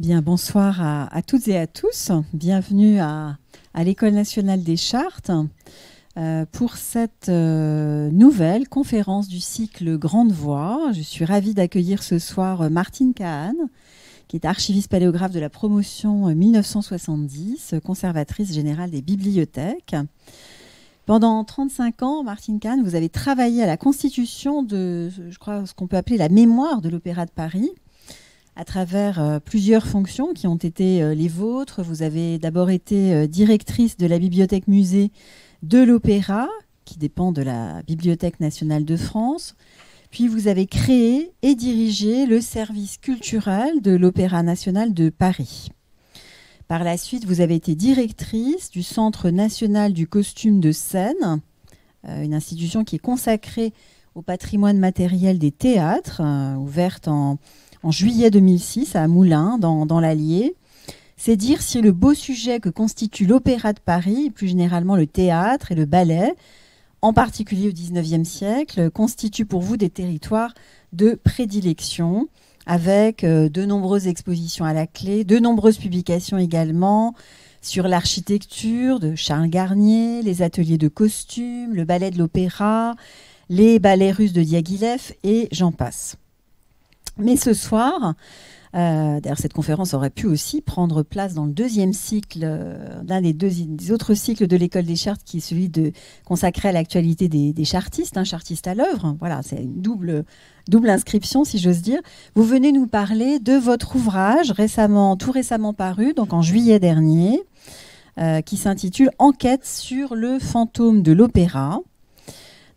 Bien, bonsoir à toutes et à tous. Bienvenue à l'École nationale des chartes pour cette nouvelle conférence du cycle Grande Voix. Je suis ravie d'accueillir ce soir Martine Kahn, qui est archiviste paléographe de la promotion 1970, conservatrice générale des bibliothèques. Pendant 35 ans, Martine Kahn, vous avez travaillé à la constitution de, je crois, ce qu'on peut appeler la mémoire de l'Opéra de Paris, à travers plusieurs fonctions qui ont été les vôtres. Vous avez d'abord été directrice de la bibliothèque-musée de l'Opéra, qui dépend de la Bibliothèque nationale de France. Puis vous avez créé et dirigé le service culturel de l'Opéra national de Paris. Par la suite, vous avez été directrice du Centre national du costume de scène, une institution qui est consacrée au patrimoine matériel des théâtres, ouverte en juillet 2006 à Moulins, dans l'Allier. C'est dire si le beau sujet que constitue l'Opéra de Paris, et plus généralement le théâtre et le ballet, en particulier au XIXe siècle, constituent pour vous des territoires de prédilection, avec de nombreuses expositions à la clé, de nombreuses publications également sur l'architecture de Charles Garnier, les ateliers de costumes, le ballet de l'opéra, les ballets russes de Diaghilev et j'en passe. Mais ce soir, d'ailleurs cette conférence aurait pu aussi prendre place dans le deuxième cycle, l'un des autres cycles de l'École des chartes, qui est celui consacré à l'actualité des chartistes, chartistes à l'œuvre. Voilà, c'est une double inscription, si j'ose dire. Vous venez nous parler de votre ouvrage tout récemment paru, donc en juillet dernier, qui s'intitule « Enquête sur le fantôme de l'opéra ».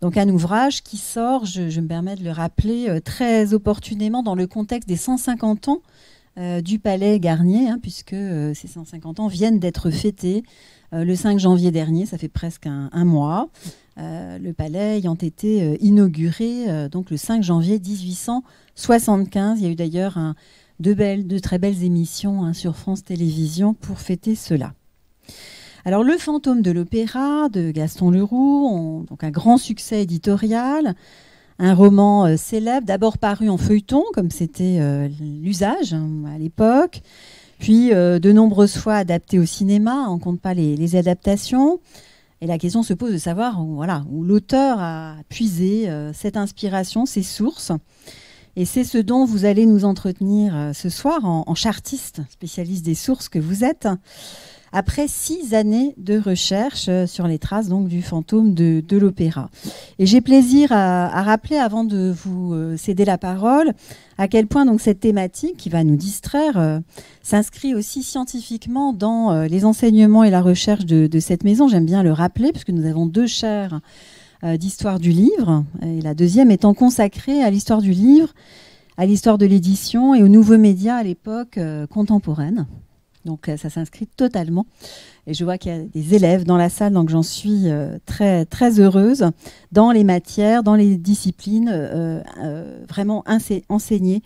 Donc un ouvrage qui sort, je me permets de le rappeler, très opportunément dans le contexte des 150 ans du Palais Garnier, puisque ces 150 ans viennent d'être fêtés le 5 janvier dernier, ça fait presque un mois, le Palais ayant été inauguré donc le 5 janvier 1875. Il y a eu d'ailleurs de très belles émissions sur France Télévisions pour fêter cela. Alors, Le fantôme de l'opéra de Gaston Leroux, donc un grand succès éditorial, un roman célèbre, d'abord paru en feuilleton, comme c'était l'usage à l'époque, puis de nombreuses fois adapté au cinéma, on ne compte pas les adaptations. Et la question se pose de savoir où l'auteur a puisé cette inspiration, ses sources. Et c'est ce dont vous allez nous entretenir ce soir en chartiste, spécialiste des sources que vous êtes, après 6 années de recherche sur les traces donc, du fantôme de l'opéra. Et j'ai plaisir à rappeler, avant de vous céder la parole, à quel point donc, cette thématique, qui va nous distraire, s'inscrit aussi scientifiquement dans les enseignements et la recherche de cette maison. J'aime bien le rappeler, puisque nous avons 2 chaires d'histoire du livre, et la deuxième étant consacrée à l'histoire du livre, à l'histoire de l'édition et aux nouveaux médias à l'époque contemporaine. Donc ça s'inscrit totalement. Et je vois qu'il y a des élèves dans la salle, donc j'en suis très, très heureuse, dans les matières, dans les disciplines vraiment enseignées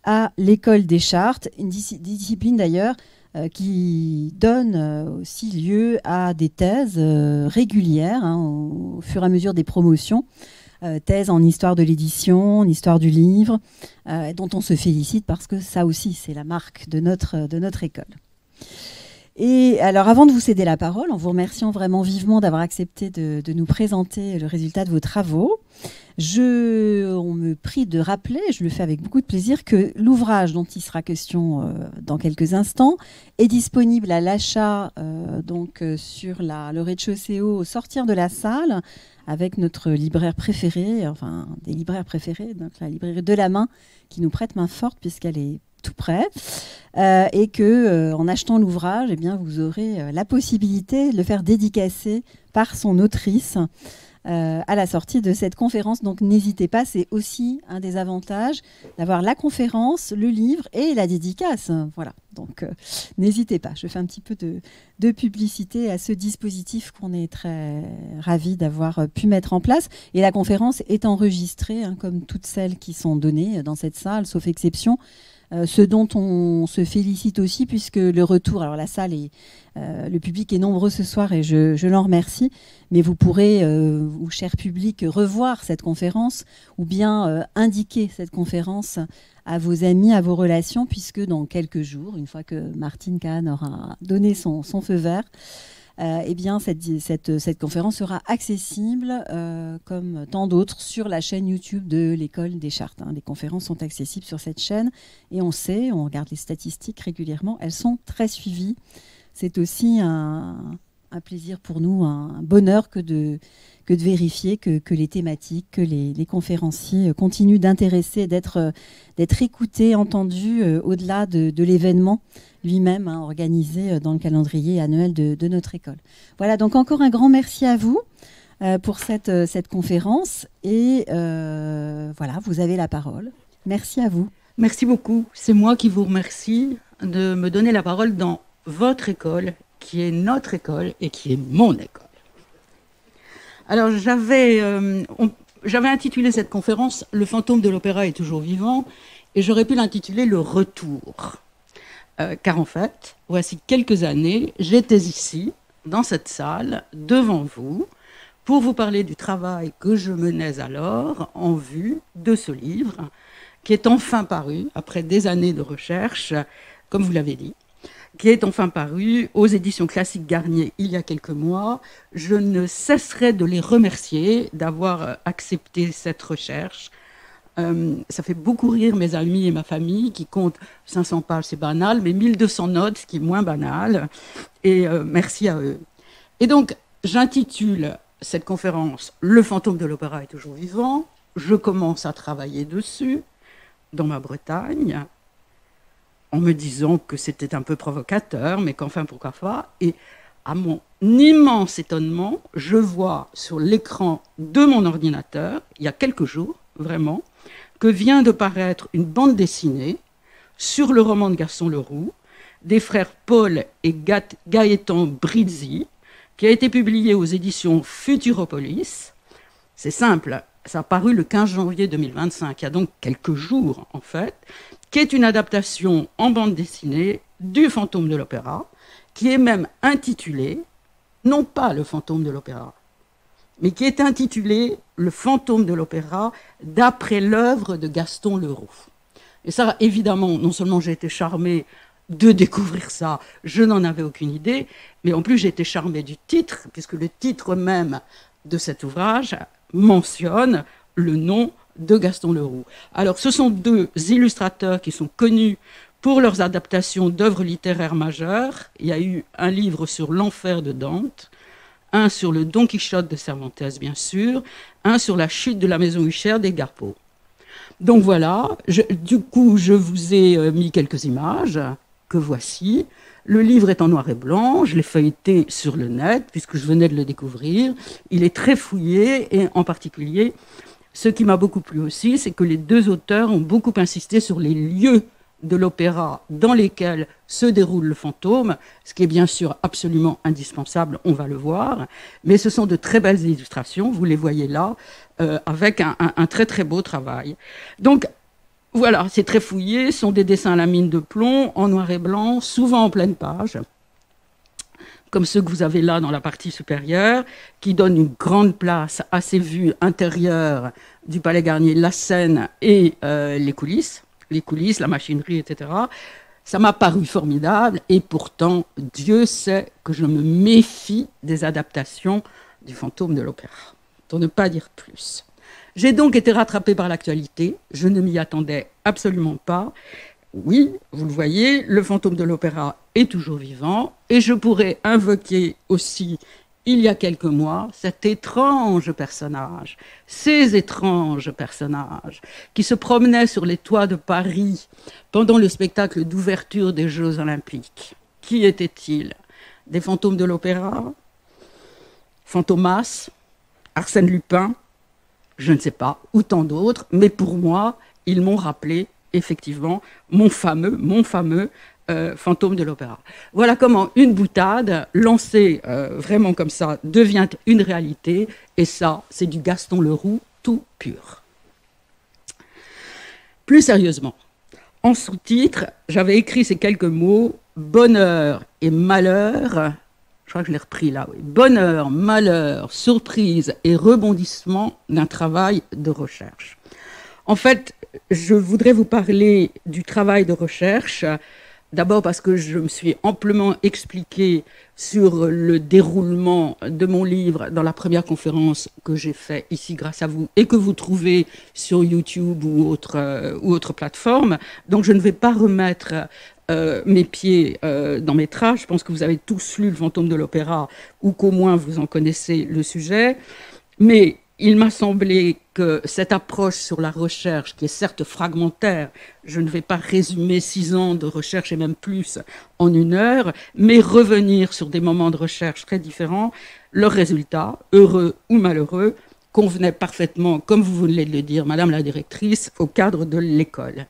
à l'École des chartes. Une discipline d'ailleurs qui donne aussi lieu à des thèses régulières au fur et à mesure des promotions. Thèse en histoire de l'édition, en histoire du livre, dont on se félicite parce que ça aussi, c'est la marque de notre école. Et alors, avant de vous céder la parole, en vous remerciant vraiment vivement d'avoir accepté de nous présenter le résultat de vos travaux, on me prie de rappeler, je le fais avec beaucoup de plaisir, que l'ouvrage dont il sera question dans quelques instants est disponible à l'achat sur le rez-de-chaussée au sortir de la salle, avec notre libraire préféré, enfin des libraires préférés, donc la librairie de la main, qui nous prête main forte puisqu'elle est tout près, et que en achetant l'ouvrage, eh bien, vous aurez la possibilité de le faire dédicacer par son autrice à la sortie de cette conférence. Donc n'hésitez pas, c'est aussi un des avantages d'avoir la conférence, le livre et la dédicace. Voilà, donc n'hésitez pas. Je fais un petit peu de publicité à ce dispositif qu'on est très ravis d'avoir pu mettre en place. Et la conférence est enregistrée, comme toutes celles qui sont données dans cette salle, sauf exception, ce dont on se félicite aussi, puisque le retour, alors la salle est, le public est nombreux ce soir et je l'en remercie, mais vous pourrez, vous, cher public, revoir cette conférence ou bien indiquer cette conférence à vos amis, à vos relations, puisque dans quelques jours, une fois que Martine Kahn aura donné son feu vert, eh bien, cette conférence sera accessible, comme tant d'autres, sur la chaîne YouTube de l'École des Chartes. Les conférences sont accessibles sur cette chaîne et on sait, on regarde les statistiques régulièrement, elles sont très suivies. C'est aussi un plaisir pour nous, un bonheur que de vérifier que les thématiques, que les conférenciers continuent d'intéresser, d'être écoutés, entendus au-delà de l'événement lui-même, organisé dans le calendrier annuel de notre école. Voilà, donc encore un grand merci à vous pour cette conférence. Et voilà, vous avez la parole. Merci à vous. Merci beaucoup. C'est moi qui vous remercie de me donner la parole dans votre école, qui est notre école et qui est mon école. Alors, j'avais intitulé cette conférence « Le fantôme de l'opéra est toujours vivant » et j'aurais pu l'intituler « Le retour ». Car en fait, voici quelques années, j'étais ici, dans cette salle, devant vous, pour vous parler du travail que je menais alors en vue de ce livre, qui est enfin paru, après des années de recherche, comme vous l'avez dit, qui est enfin paru aux éditions Classiques Garnier il y a quelques mois. Je ne cesserai de les remercier d'avoir accepté cette recherche. Ça fait beaucoup rire mes amis et ma famille qui comptent 500 pages, c'est banal, mais 1200 notes, ce qui est moins banal. Et merci à eux. Et donc, j'intitule cette conférence « Le fantôme de l'opéra est toujours vivant ». Je commence à travailler dessus dans ma Bretagne, en me disant que c'était un peu provocateur, mais qu'enfin, pourquoi pas. Et à mon immense étonnement, je vois sur l'écran de mon ordinateur, il y a quelques jours, vraiment, que vient de paraître une bande dessinée sur le roman de Gaston Leroux, des frères Paul et Gaëtan Brizzi, qui a été publié aux éditions Futuropolis. C'est simple, ça a paru le 15 janvier 2025, il y a donc quelques jours en fait, qui est une adaptation en bande dessinée du Fantôme de l'Opéra, qui est même intitulé, non pas le Fantôme de l'Opéra, mais qui est intitulé Le Fantôme de l'Opéra d'après l'œuvre de Gaston Leroux. Et ça, évidemment, non seulement j'ai été charmée de découvrir ça, je n'en avais aucune idée, mais en plus j'ai été charmée du titre, puisque le titre même de cet ouvrage mentionne le nom de Gaston Leroux. Alors, ce sont deux illustrateurs qui sont connus pour leurs adaptations d'œuvres littéraires majeures. Il y a eu un livre sur l'enfer de Dante, un sur le Don Quichotte de Cervantes, bien sûr, un sur la chute de la maison Huchère d'Edgar Poe. Donc voilà, du coup, je vous ai mis quelques images que voici. Le livre est en noir et blanc, je l'ai feuilleté sur le net, puisque je venais de le découvrir. Il est très fouillé, et en particulier, ce qui m'a beaucoup plu aussi, c'est que les deux auteurs ont beaucoup insisté sur les lieux de l'opéra dans lesquels se déroule le fantôme, ce qui est bien sûr absolument indispensable, on va le voir, mais ce sont de très belles illustrations, vous les voyez là, avec un très très beau travail. Donc voilà, c'est très fouillé, ce sont des dessins à la mine de plomb, en noir et blanc, souvent en pleine page, comme ceux que vous avez là dans la partie supérieure, qui donnent une grande place à ces vues intérieures du Palais Garnier, la scène et les coulisses, la machinerie, etc. Ça m'a paru formidable, et pourtant, Dieu sait que je me méfie des adaptations du Fantôme de l'Opéra, pour ne pas dire plus. J'ai donc été rattrapée par l'actualité, je ne m'y attendais absolument pas. Oui, vous le voyez, le Fantôme de l'Opéra est toujours vivant, et je pourrais invoquer aussi, il y a quelques mois, cet étrange personnage, ces étranges personnages qui se promenaient sur les toits de Paris pendant le spectacle d'ouverture des Jeux Olympiques. Qui étaient-ils? Des fantômes de l'opéra? Fantomas? Arsène Lupin? Je ne sais pas, ou tant d'autres, mais pour moi, ils m'ont rappelé effectivement mon fameux Fantôme de l'opéra. Voilà comment une boutade lancée vraiment comme ça devient une réalité, et ça, c'est du Gaston Leroux tout pur. Plus sérieusement, En sous-titre, j'avais écrit ces quelques mots, bonheur et malheur. Je crois que je l'ai repris là, oui. Bonheur, malheur, surprise et rebondissement d'un travail de recherche. En fait, je voudrais vous parler du travail de recherche, d'abord parce que je me suis amplement expliquée sur le déroulement de mon livre dans la première conférence que j'ai faite ici grâce à vous et que vous trouvez sur YouTube ou autre plateforme. Donc je ne vais pas remettre mes pieds dans mes traces. Je pense que vous avez tous lu Le Fantôme de l'Opéra ou qu'au moins vous en connaissez le sujet. Mais il m'a semblé que cette approche sur la recherche, qui est certes fragmentaire, je ne vais pas résumer 6 ans de recherche et même plus en 1 heure, mais revenir sur des moments de recherche très différents, leurs résultats, heureux ou malheureux, convenaient parfaitement, comme vous venez de le dire, Madame la directrice, au cadre de l'école.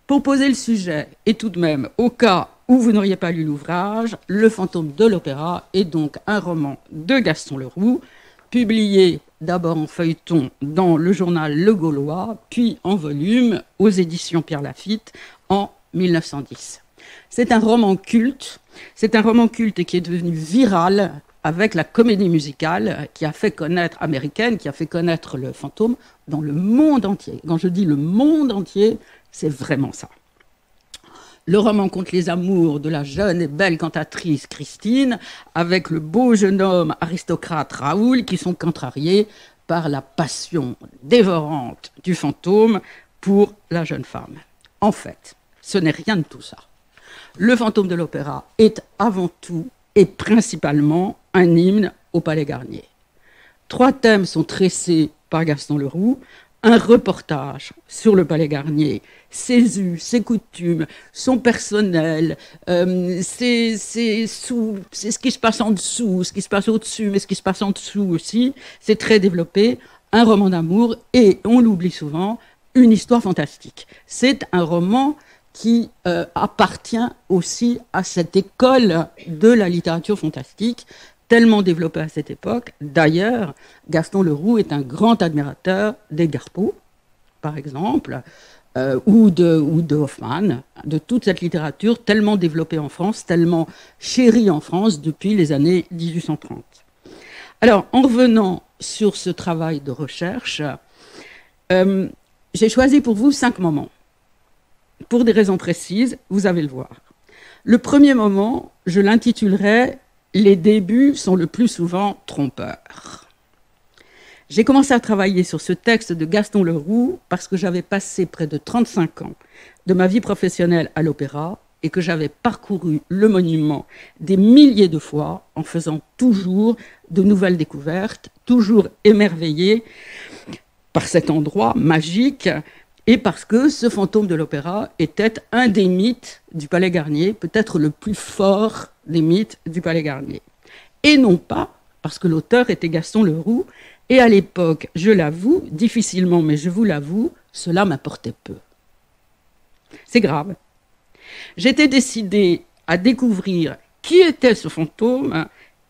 Pour poser le sujet, et tout de même, au cas où vous n'auriez pas lu l'ouvrage, Le Fantôme de l'Opéra est donc un roman de Gaston Leroux, publié d'abord en feuilleton dans le journal Le Gaulois, puis en volume aux éditions Pierre Lafitte en 1910. C'est un roman culte et qui est devenu viral avec la comédie musicale qui a fait connaître, américaine, qui a fait connaître Le Fantôme dans le monde entier. Quand je dis le monde entier, c'est vraiment ça. Le roman conte les amours de la jeune et belle cantatrice Christine avec le beau jeune homme aristocrate Raoul qui sont contrariés par la passion dévorante du fantôme pour la jeune femme. En fait, ce n'est rien de tout ça. Le Fantôme de l'Opéra est avant tout et principalement un hymne au Palais Garnier. 3 thèmes sont tressés par Gaston Leroux. Un reportage sur le Palais Garnier, ses us, ses coutumes, son personnel, c'est ce qui se passe en dessous, ce qui se passe au-dessus, mais ce qui se passe en dessous aussi. C'est très développé, un roman d'amour et, on l'oublie souvent, une histoire fantastique. C'est un roman qui appartient aussi à cette école de la littérature fantastique, tellement développé à cette époque. D'ailleurs, Gaston Leroux est un grand admirateur d'Edgar Poe, par exemple, ou de Hoffmann, de toute cette littérature tellement développée en France, tellement chérie en France depuis les années 1830. Alors, en revenant sur ce travail de recherche, j'ai choisi pour vous 5 moments. Pour des raisons précises, vous allez le voir. Le premier moment, je l'intitulerai « Les débuts sont le plus souvent trompeurs ». J'ai commencé à travailler sur ce texte de Gaston Leroux parce que j'avais passé près de 35 ans de ma vie professionnelle à l'opéra et que j'avais parcouru le monument des milliers de fois en faisant toujours de nouvelles découvertes, toujours émerveillé par cet endroit magique et parce que ce fantôme de l'opéra était un des mythes du Palais Garnier, peut-être le plus fort des mythes du Palais Garnier. Et non pas parce que l'auteur était Gaston Leroux, et à l'époque, je l'avoue, difficilement, mais je vous l'avoue, cela m'importait peu. C'est grave. J'étais décidée à découvrir qui était ce fantôme,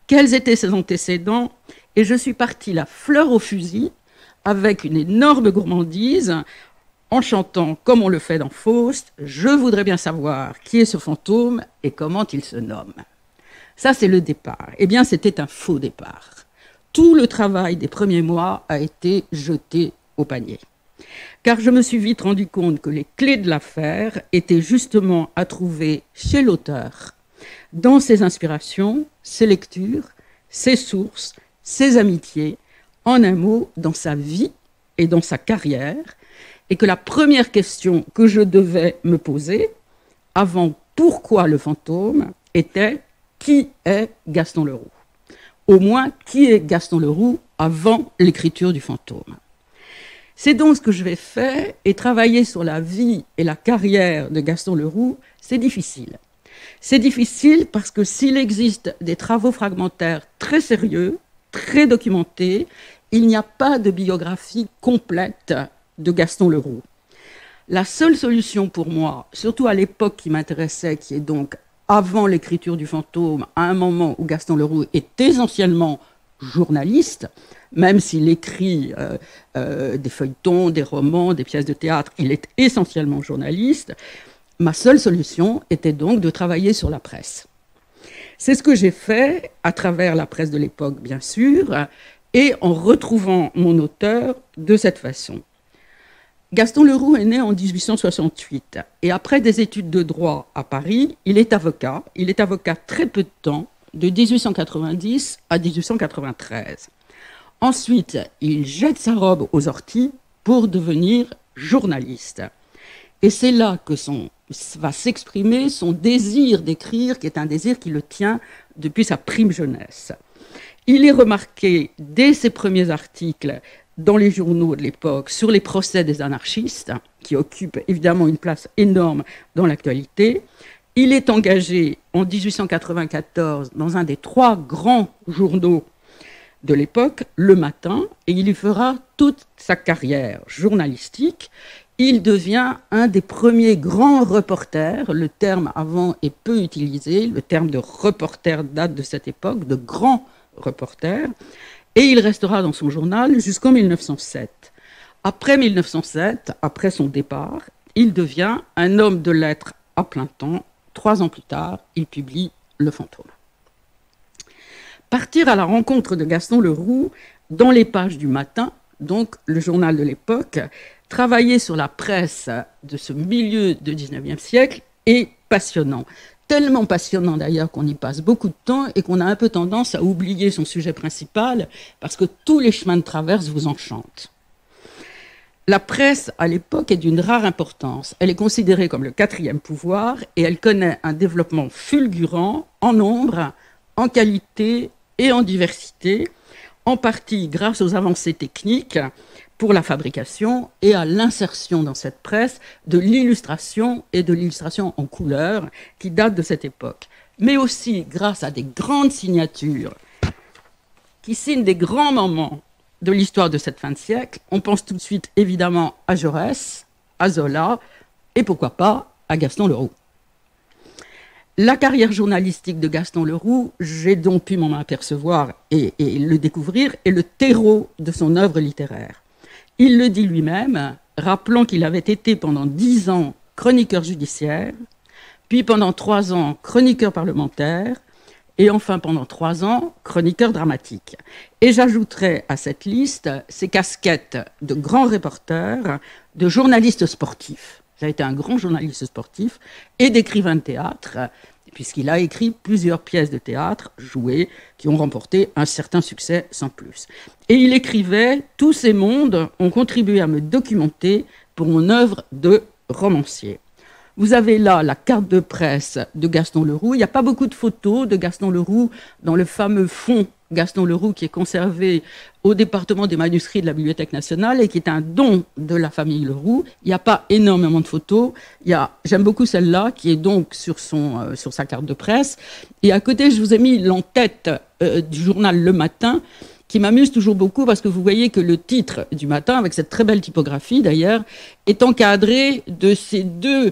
quels étaient ses antécédents, et je suis partie la fleur au fusil, avec une énorme gourmandise, en chantant, comme on le fait dans Faust, « Je voudrais bien savoir qui est ce fantôme et comment il se nomme ». Ça, c'est le départ. Eh bien, c'était un faux départ. Tout le travail des premiers mois a été jeté au panier. Car je me suis vite rendu compte que les clés de l'affaire étaient justement à trouver chez l'auteur, dans ses inspirations, ses lectures, ses sources, ses amitiés, en un mot, dans sa vie et dans sa carrière, et que la première question que je devais me poser, avant pourquoi le fantôme, était qui est Gaston Leroux ? Au moins, qui est Gaston Leroux avant l'écriture du fantôme ? C'est donc ce que je vais faire, et travailler sur la vie et la carrière de Gaston Leroux, c'est difficile. C'est difficile parce que s'il existe des travaux fragmentaires très sérieux, très documentés, il n'y a pas de biographie complète de Gaston Leroux. La seule solution pour moi, surtout à l'époque qui m'intéressait, qui est donc avant l'écriture du fantôme, à un moment où Gaston Leroux est essentiellement journaliste, même s'il écrit des feuilletons, des romans, des pièces de théâtre, il est essentiellement journaliste. Ma seule solution était donc de travailler sur la presse. C'est ce que j'ai fait à travers la presse de l'époque, bien sûr, et en retrouvant mon auteur de cette façon. Gaston Leroux est né en 1868 et après des études de droit à Paris, il est avocat. Il est avocat très peu de temps, de 1890 à 1893. Ensuite, il jette sa robe aux orties pour devenir journaliste. Et c'est là que va s'exprimer son désir d'écrire, qui est un désir qui le tient depuis sa prime jeunesse. Il est remarqué dès ses premiers articles dans les journaux de l'époque sur les procès des anarchistes, qui occupent évidemment une place énorme dans l'actualité. Il est engagé en 1894 dans un des 3 grands journaux de l'époque, Le Matin, et il y fera toute sa carrière journalistique. Il devient un des premiers grands reporters. Le terme avant est peu utilisé. Le terme de reporter date de cette époque, de grand reporter. Et il restera dans son journal jusqu'en 1907. Après 1907, après son départ, il devient un homme de lettres à plein temps. 3 ans plus tard, il publie Le Fantôme. Partir à la rencontre de Gaston Leroux dans les pages du Matin, donc le journal de l'époque, travailler sur la presse de ce milieu du 19e siècle est passionnant. Tellement passionnant d'ailleurs qu'on y passe beaucoup de temps et qu'on a un peu tendance à oublier son sujet principal parce que tous les chemins de traverse vous enchantent. La presse, à l'époque, est d'une rare importance. Elle est considérée comme le 4e pouvoir et elle connaît un développement fulgurant en nombre, en qualité et en diversité, en partie grâce aux avancées techniques pour la fabrication et à l'insertion dans cette presse de l'illustration et de l'illustration en couleur qui date de cette époque, mais aussi grâce à des grandes signatures qui signent des grands moments de l'histoire de cette fin de siècle. On pense tout de suite évidemment à Jaurès, à Zola et pourquoi pas à Gaston Leroux. La carrière journalistique de Gaston Leroux, j'ai donc pu m'en apercevoir et le découvrir, est le terreau de son œuvre littéraire. Il le dit lui-même, rappelant qu'il avait été pendant 10 ans chroniqueur judiciaire, puis pendant 3 ans chroniqueur parlementaire, et enfin pendant 3 ans chroniqueur dramatique. Et j'ajouterai à cette liste ses casquettes de grand reporter, de journaliste sportif. Il a été un grand journaliste sportif et d'écrivain de théâtre, puisqu'il a écrit plusieurs pièces de théâtre jouées qui ont remporté un certain succès sans plus. Et il écrivait « Tous ces mondes ont contribué à me documenter pour mon œuvre de romancier ». Vous avez là la carte de presse de Gaston Leroux. Il n'y a pas beaucoup de photos de Gaston Leroux dans le fameux fonds Gaston Leroux qui est conservé au département des manuscrits de la Bibliothèque nationale et qui est un don de la famille Leroux. Il n'y a pas énormément de photos. J'aime beaucoup celle-là qui est donc sur sa carte de presse. Et à côté, je vous ai mis l'en-tête du journal Le Matin qui m'amuse toujours beaucoup parce que vous voyez que le titre du Matin, avec cette très belle typographie d'ailleurs, est encadré de ces 2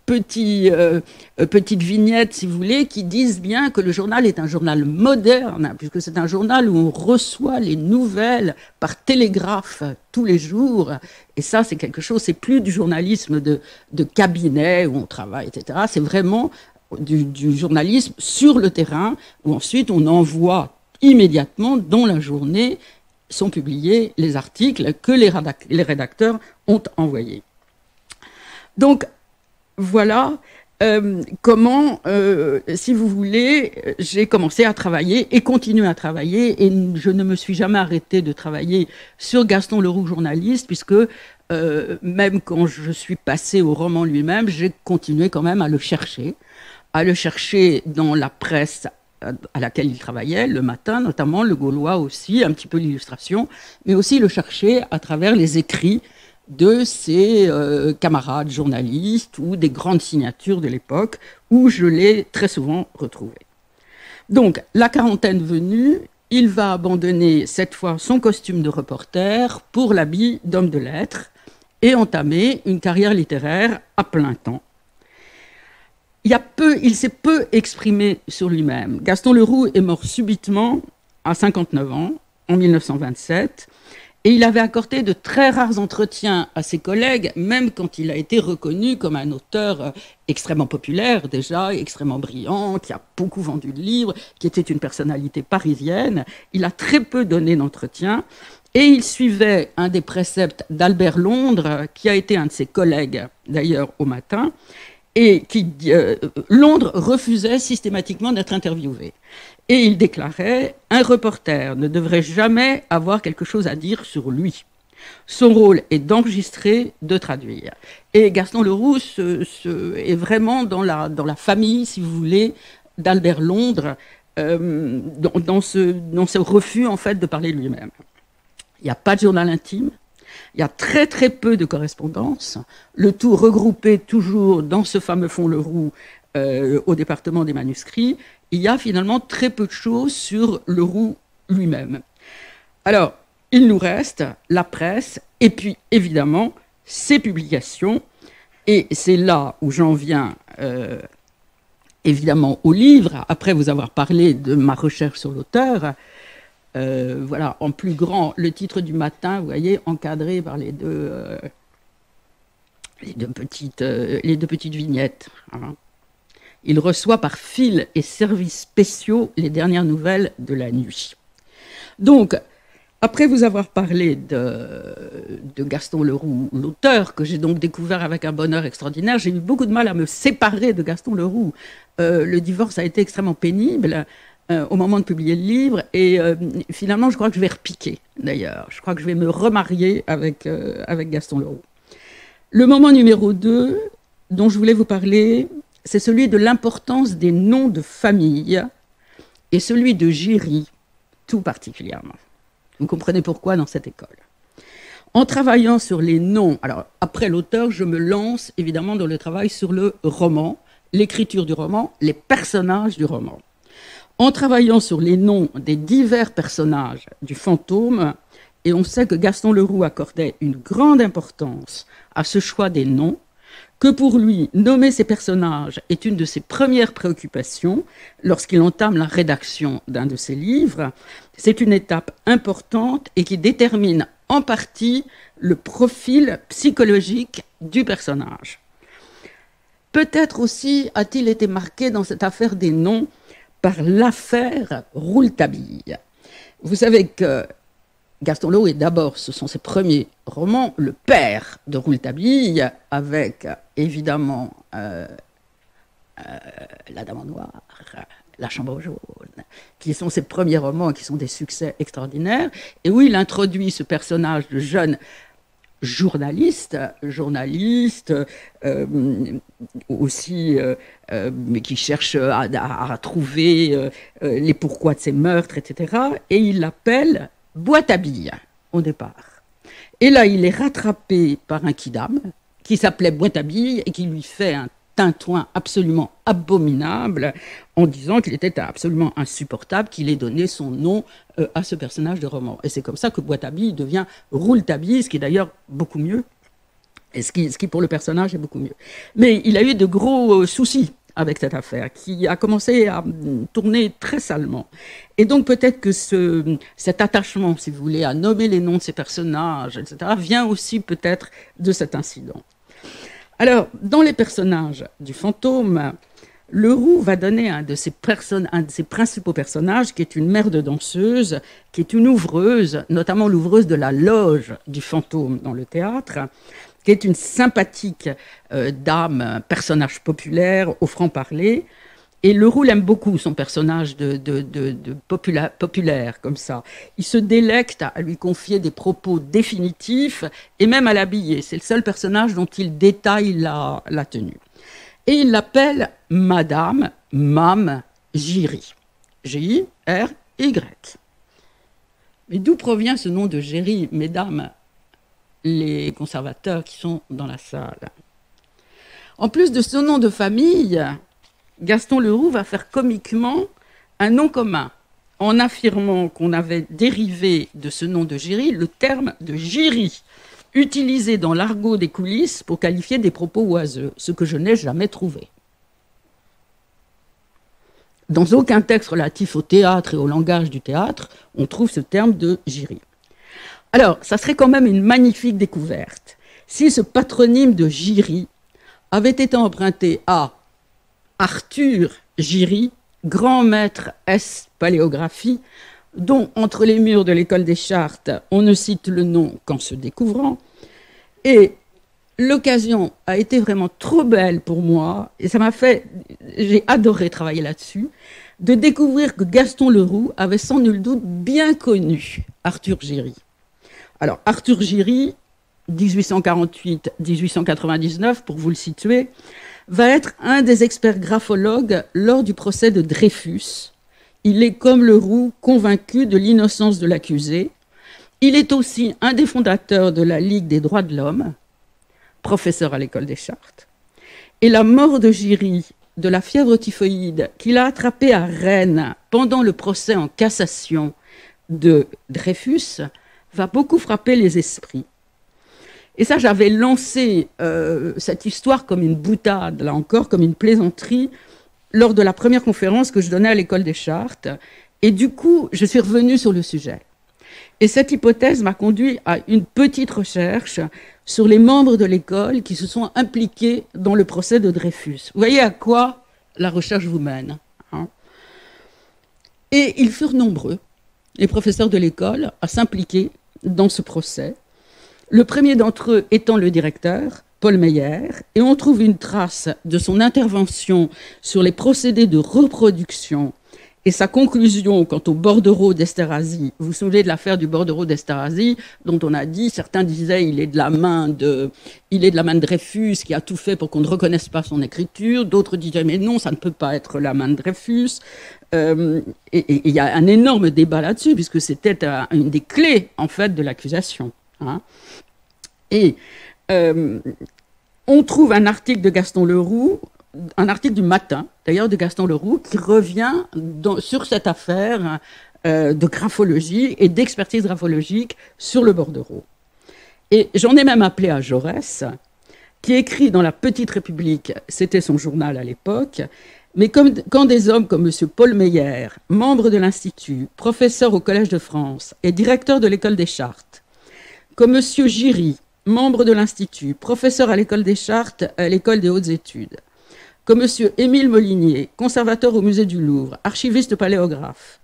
petites vignettes, si vous voulez, qui disent bien que le journal est un journal moderne, puisque c'est un journal où on reçoit les nouvelles par télégraphe tous les jours. Et ça, c'est quelque chose, c'est plus du journalisme de cabinet où on travaille, etc. C'est vraiment du journalisme sur le terrain, où ensuite on envoie immédiatement, dans la journée, sont publiés les articles que les rédacteurs ont envoyés. Donc, voilà comment, si vous voulez, j'ai commencé à travailler et continué à travailler. Et je ne me suis jamais arrêtée de travailler sur Gaston Leroux, journaliste, puisque même quand je suis passée au roman lui-même, j'ai continué quand même à le chercher dans la presse à laquelle il travaillait, Le Matin notamment, Le Gaulois aussi, un petit peu l'illustration, mais aussi le chercher à travers les écrits de ses camarades journalistes ou des grandes signatures de l'époque où je l'ai très souvent retrouvé. Donc, la quarantaine venue, il va abandonner cette fois son costume de reporter pour l'habit d'homme de lettres et entamer une carrière littéraire à plein temps. Il s'est peu exprimé sur lui-même. Gaston Leroux est mort subitement à 59 ans, en 1927, et il avait accordé de très rares entretiens à ses collègues, même quand il a été reconnu comme un auteur extrêmement populaire déjà, extrêmement brillant, qui a beaucoup vendu de livres, qui était une personnalité parisienne. Il a très peu donné d'entretiens, et il suivait un des préceptes d'Albert Londres, qui a été un de ses collègues d'ailleurs au Matin, et qui, Londres refusait systématiquement d'être interviewé. Et il déclarait « Un reporter ne devrait jamais avoir quelque chose à dire sur lui. Son rôle est d'enregistrer, de traduire. » Et Gaston Leroux est vraiment dans la famille, si vous voulez, d'Albert Londres, dans ce refus, en fait, de parler de lui-même. Il n'y a pas de journal intime. Il y a très très peu de correspondance, le tout regroupé toujours dans ce fameux fonds Leroux au département des manuscrits. Il y a finalement très peu de choses sur Leroux lui-même. Alors, il nous reste la presse et puis évidemment ses publications. Et c'est là où j'en viens évidemment au livre, après vous avoir parlé de ma recherche sur l'auteur. Voilà, en plus grand, le titre du Matin, vous voyez, encadré par les deux petites vignettes. Hein. Il reçoit par fil et services spéciaux les dernières nouvelles de la nuit. Donc, après vous avoir parlé de Gaston Leroux, l'auteur, que j'ai donc découvert avec un bonheur extraordinaire, j'ai eu beaucoup de mal à me séparer de Gaston Leroux. Le divorce a été extrêmement pénible au moment de publier le livre, et finalement je crois que je vais repiquer d'ailleurs, je crois que je vais me remarier avec Gaston Leroux. Le moment numéro 2 dont je voulais vous parler, c'est celui de l'importance des noms de famille, et celui de Giry tout particulièrement. Vous comprenez pourquoi dans cette école. En travaillant sur les noms, alors après l'auteur, je me lance évidemment dans le travail sur le roman, l'écriture du roman, les personnages du roman. En travaillant sur les noms des divers personnages du fantôme, et on sait que Gaston Leroux accordait une grande importance à ce choix des noms, que pour lui, nommer ces personnages est une de ses premières préoccupations lorsqu'il entame la rédaction d'un de ses livres. C'est une étape importante et qui détermine en partie le profil psychologique du personnage. Peut-être aussi a-t-il été marqué dans cette affaire des noms par l'affaire Rouletabille. Vous savez que Gaston Leroux est d'abord, ce sont ses premiers romans, le père de Rouletabille, avec évidemment La Dame en Noir, La Chambre jaune, qui sont ses premiers romans, qui sont des succès extraordinaires, et où il introduit ce personnage de jeune journaliste aussi, mais qui cherche à trouver les pourquoi de ces meurtres, etc. Et il l'appelle Boîte à billes au départ. Et là, il est rattrapé par un kidam qui s'appelait Boîte à billes et qui lui fait un tintouin absolument abominable en disant qu'il était absolument insupportable qu'il ait donné son nom à ce personnage de roman. Et c'est comme ça que Boîte à billes devient Rouletabille, ce qui est d'ailleurs beaucoup mieux, et ce qui pour le personnage est beaucoup mieux. Mais il a eu de gros soucis avec cette affaire, qui a commencé à tourner très salement. Et donc peut-être que cet attachement, si vous voulez, à nommer les noms de ces personnages, etc., vient aussi peut-être de cet incident. Alors, dans les personnages du fantôme, Leroux va donner un de ses principaux personnages, qui est une mère de danseuse, qui est une ouvreuse, notamment l'ouvreuse de la loge du fantôme dans le théâtre, qui est une sympathique dame, un personnage populaire, au franc-parler. Et Leroux l'aime beaucoup, son personnage populaire, comme ça. Il se délecte à lui confier des propos définitifs et même à l'habiller. C'est le seul personnage dont il détaille la tenue. Et il l'appelle Madame Mame Giry. G-I-R-Y. Mais d'où provient ce nom de Giry, mesdames les conservateurs qui sont dans la salle? En plus de ce nom de famille, Gaston Leroux va faire comiquement un nom commun, en affirmant qu'on avait dérivé de ce nom de Giry le terme de Giry, utilisé dans l'argot des coulisses pour qualifier des propos oiseux, ce que je n'ai jamais trouvé. dans aucun texte relatif au théâtre et au langage du théâtre, on trouve ce terme de Giry. Alors, ça serait quand même une magnifique découverte si ce patronyme de Giry avait été emprunté à Arthur Giry, grand maître S paléographie, dont entre les murs de l'école des Chartes, on ne cite le nom qu'en se découvrant. Et l'occasion a été vraiment trop belle pour moi, et j'ai adoré travailler là-dessus, de découvrir que Gaston Leroux avait sans nul doute bien connu Arthur Giry. Alors, Arthur Giry, 1848-1899, pour vous le situer, va être un des experts graphologues lors du procès de Dreyfus. Il est, comme Leroux, convaincu de l'innocence de l'accusé. Il est aussi un des fondateurs de la Ligue des droits de l'homme, professeur à l'école des Chartes. Et la mort de Giry, de la fièvre typhoïde qu'il a attrapée à Rennes pendant le procès en cassation de Dreyfus, va beaucoup frapper les esprits. Et ça, j'avais lancé cette histoire comme une boutade, là encore, comme une plaisanterie, lors de la première conférence que je donnais à l'école des Chartes. Et du coup, je suis revenue sur le sujet. Et cette hypothèse m'a conduit à une petite recherche sur les membres de l'école qui se sont impliqués dans le procès de Dreyfus. Vous voyez à quoi la recherche vous mène, hein. Et ils furent nombreux, les professeurs de l'école, à s'impliquer dans ce procès. Le premier d'entre eux étant le directeur, Paul Meyer, et on trouve une trace de son intervention sur les procédés de reproduction et sa conclusion quant au bordereau d'Esterhazy. Vous vous souvenez de l'affaire du bordereau d'Esterhazy, dont on a dit, certains disaient il est de la main de Dreyfus qui a tout fait pour qu'on ne reconnaisse pas son écriture, d'autres disaient mais non, ça ne peut pas être la main de Dreyfus. Et il y a un énorme débat là-dessus, puisque c'était une des clés, en fait, de l'accusation, hein. Et on trouve un article de Gaston Leroux, un article du Matin, d'ailleurs, de Gaston Leroux, qui revient sur cette affaire de graphologie et d'expertise graphologique sur le bordereau. Et j'en ai même appelé à Jaurès, qui écrit dans La Petite République, c'était son journal à l'époque, mais quand des hommes comme M. Paul Meyer, membre de l'Institut, professeur au Collège de France et directeur de l'École des Chartes, comme M. Giry, membre de l'Institut, professeur à l'École des Chartes, à l'École des Hautes Études, comme M. Émile Molinier, conservateur au Musée du Louvre, archiviste paléographe,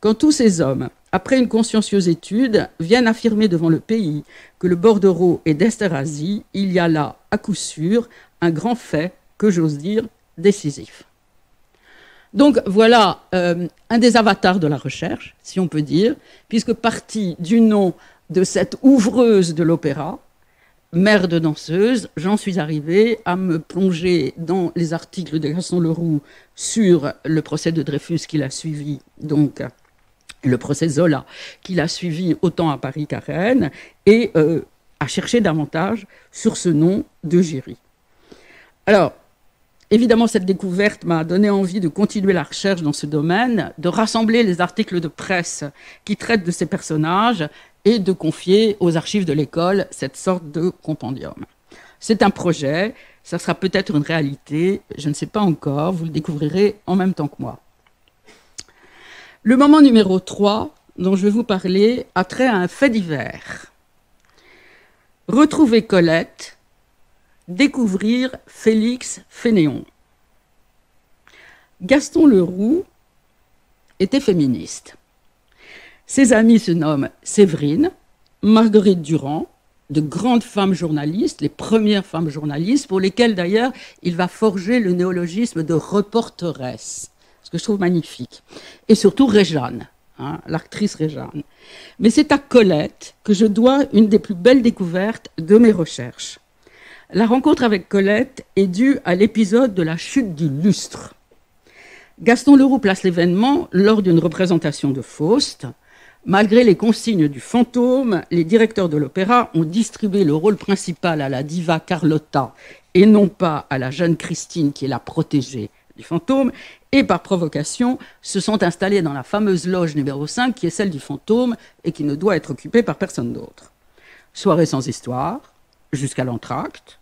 quand tous ces hommes, après une consciencieuse étude, viennent affirmer devant le pays que le bordereau est d'Esterhazy, il y a là, à coup sûr, un grand fait, que j'ose dire, décisif. Donc voilà un des avatars de la recherche, si on peut dire, puisque parti du nom de cette ouvreuse de l'opéra, mère de danseuse, j'en suis arrivée à me plonger dans les articles de Gaston Leroux sur le procès de Dreyfus qu'il a suivi, donc le procès Zola qu'il a suivi autant à Paris qu'à Rennes, et à chercher davantage sur ce nom de Giry. Alors, évidemment, cette découverte m'a donné envie de continuer la recherche dans ce domaine, de rassembler les articles de presse qui traitent de ces personnages et de confier aux archives de l'école cette sorte de compendium. C'est un projet, ça sera peut-être une réalité, je ne sais pas encore, vous le découvrirez en même temps que moi. Le moment numéro 3 dont je vais vous parler a trait à un fait divers. Retrouver Colette, découvrir Félix Fénéon. Gaston Leroux était féministe. Ses amies se nomment Séverine, Marguerite Durand, de grandes femmes journalistes, les premières femmes journalistes, pour lesquelles d'ailleurs il va forger le néologisme de reporteresse, ce que je trouve magnifique. Et surtout Réjeanne, hein, l'actrice Réjeanne. Mais c'est à Colette que je dois une des plus belles découvertes de mes recherches. La rencontre avec Colette est due à l'épisode de la chute du lustre. Gaston Leroux place l'événement lors d'une représentation de Faust. Malgré les consignes du fantôme, les directeurs de l'opéra ont distribué le rôle principal à la diva Carlotta et non pas à la jeune Christine qui est la protégée du fantôme, et par provocation se sont installés dans la fameuse loge numéro 5 qui est celle du fantôme et qui ne doit être occupée par personne d'autre. Soirée sans histoire, jusqu'à l'entracte.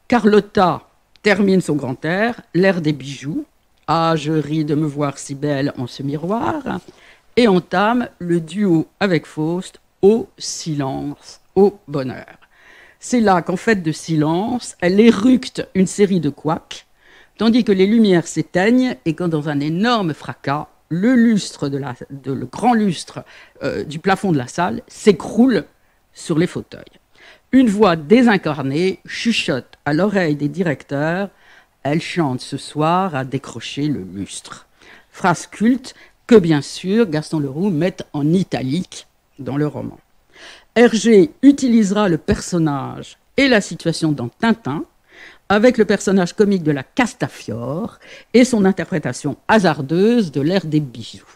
Carlotta termine son grand air, l'air des bijoux, Ah, je ris de me voir si belle en ce miroir, et entame le duo avec Faust au silence, au bonheur. C'est là qu'en fait de silence, elle éructe une série de couacs, tandis que les lumières s'éteignent et que dans un énorme fracas, le grand lustre du plafond de la salle s'écroule sur les fauteuils. Une voix désincarnée chuchote à l'oreille des directeurs « Elle chante ce soir à décrocher le lustre ». Phrase culte que, bien sûr, Gaston Leroux met en italique dans le roman. Hergé utilisera le personnage et la situation dans Tintin avec le personnage comique de la Castafiore et son interprétation hasardeuse de l'ère des bijoux.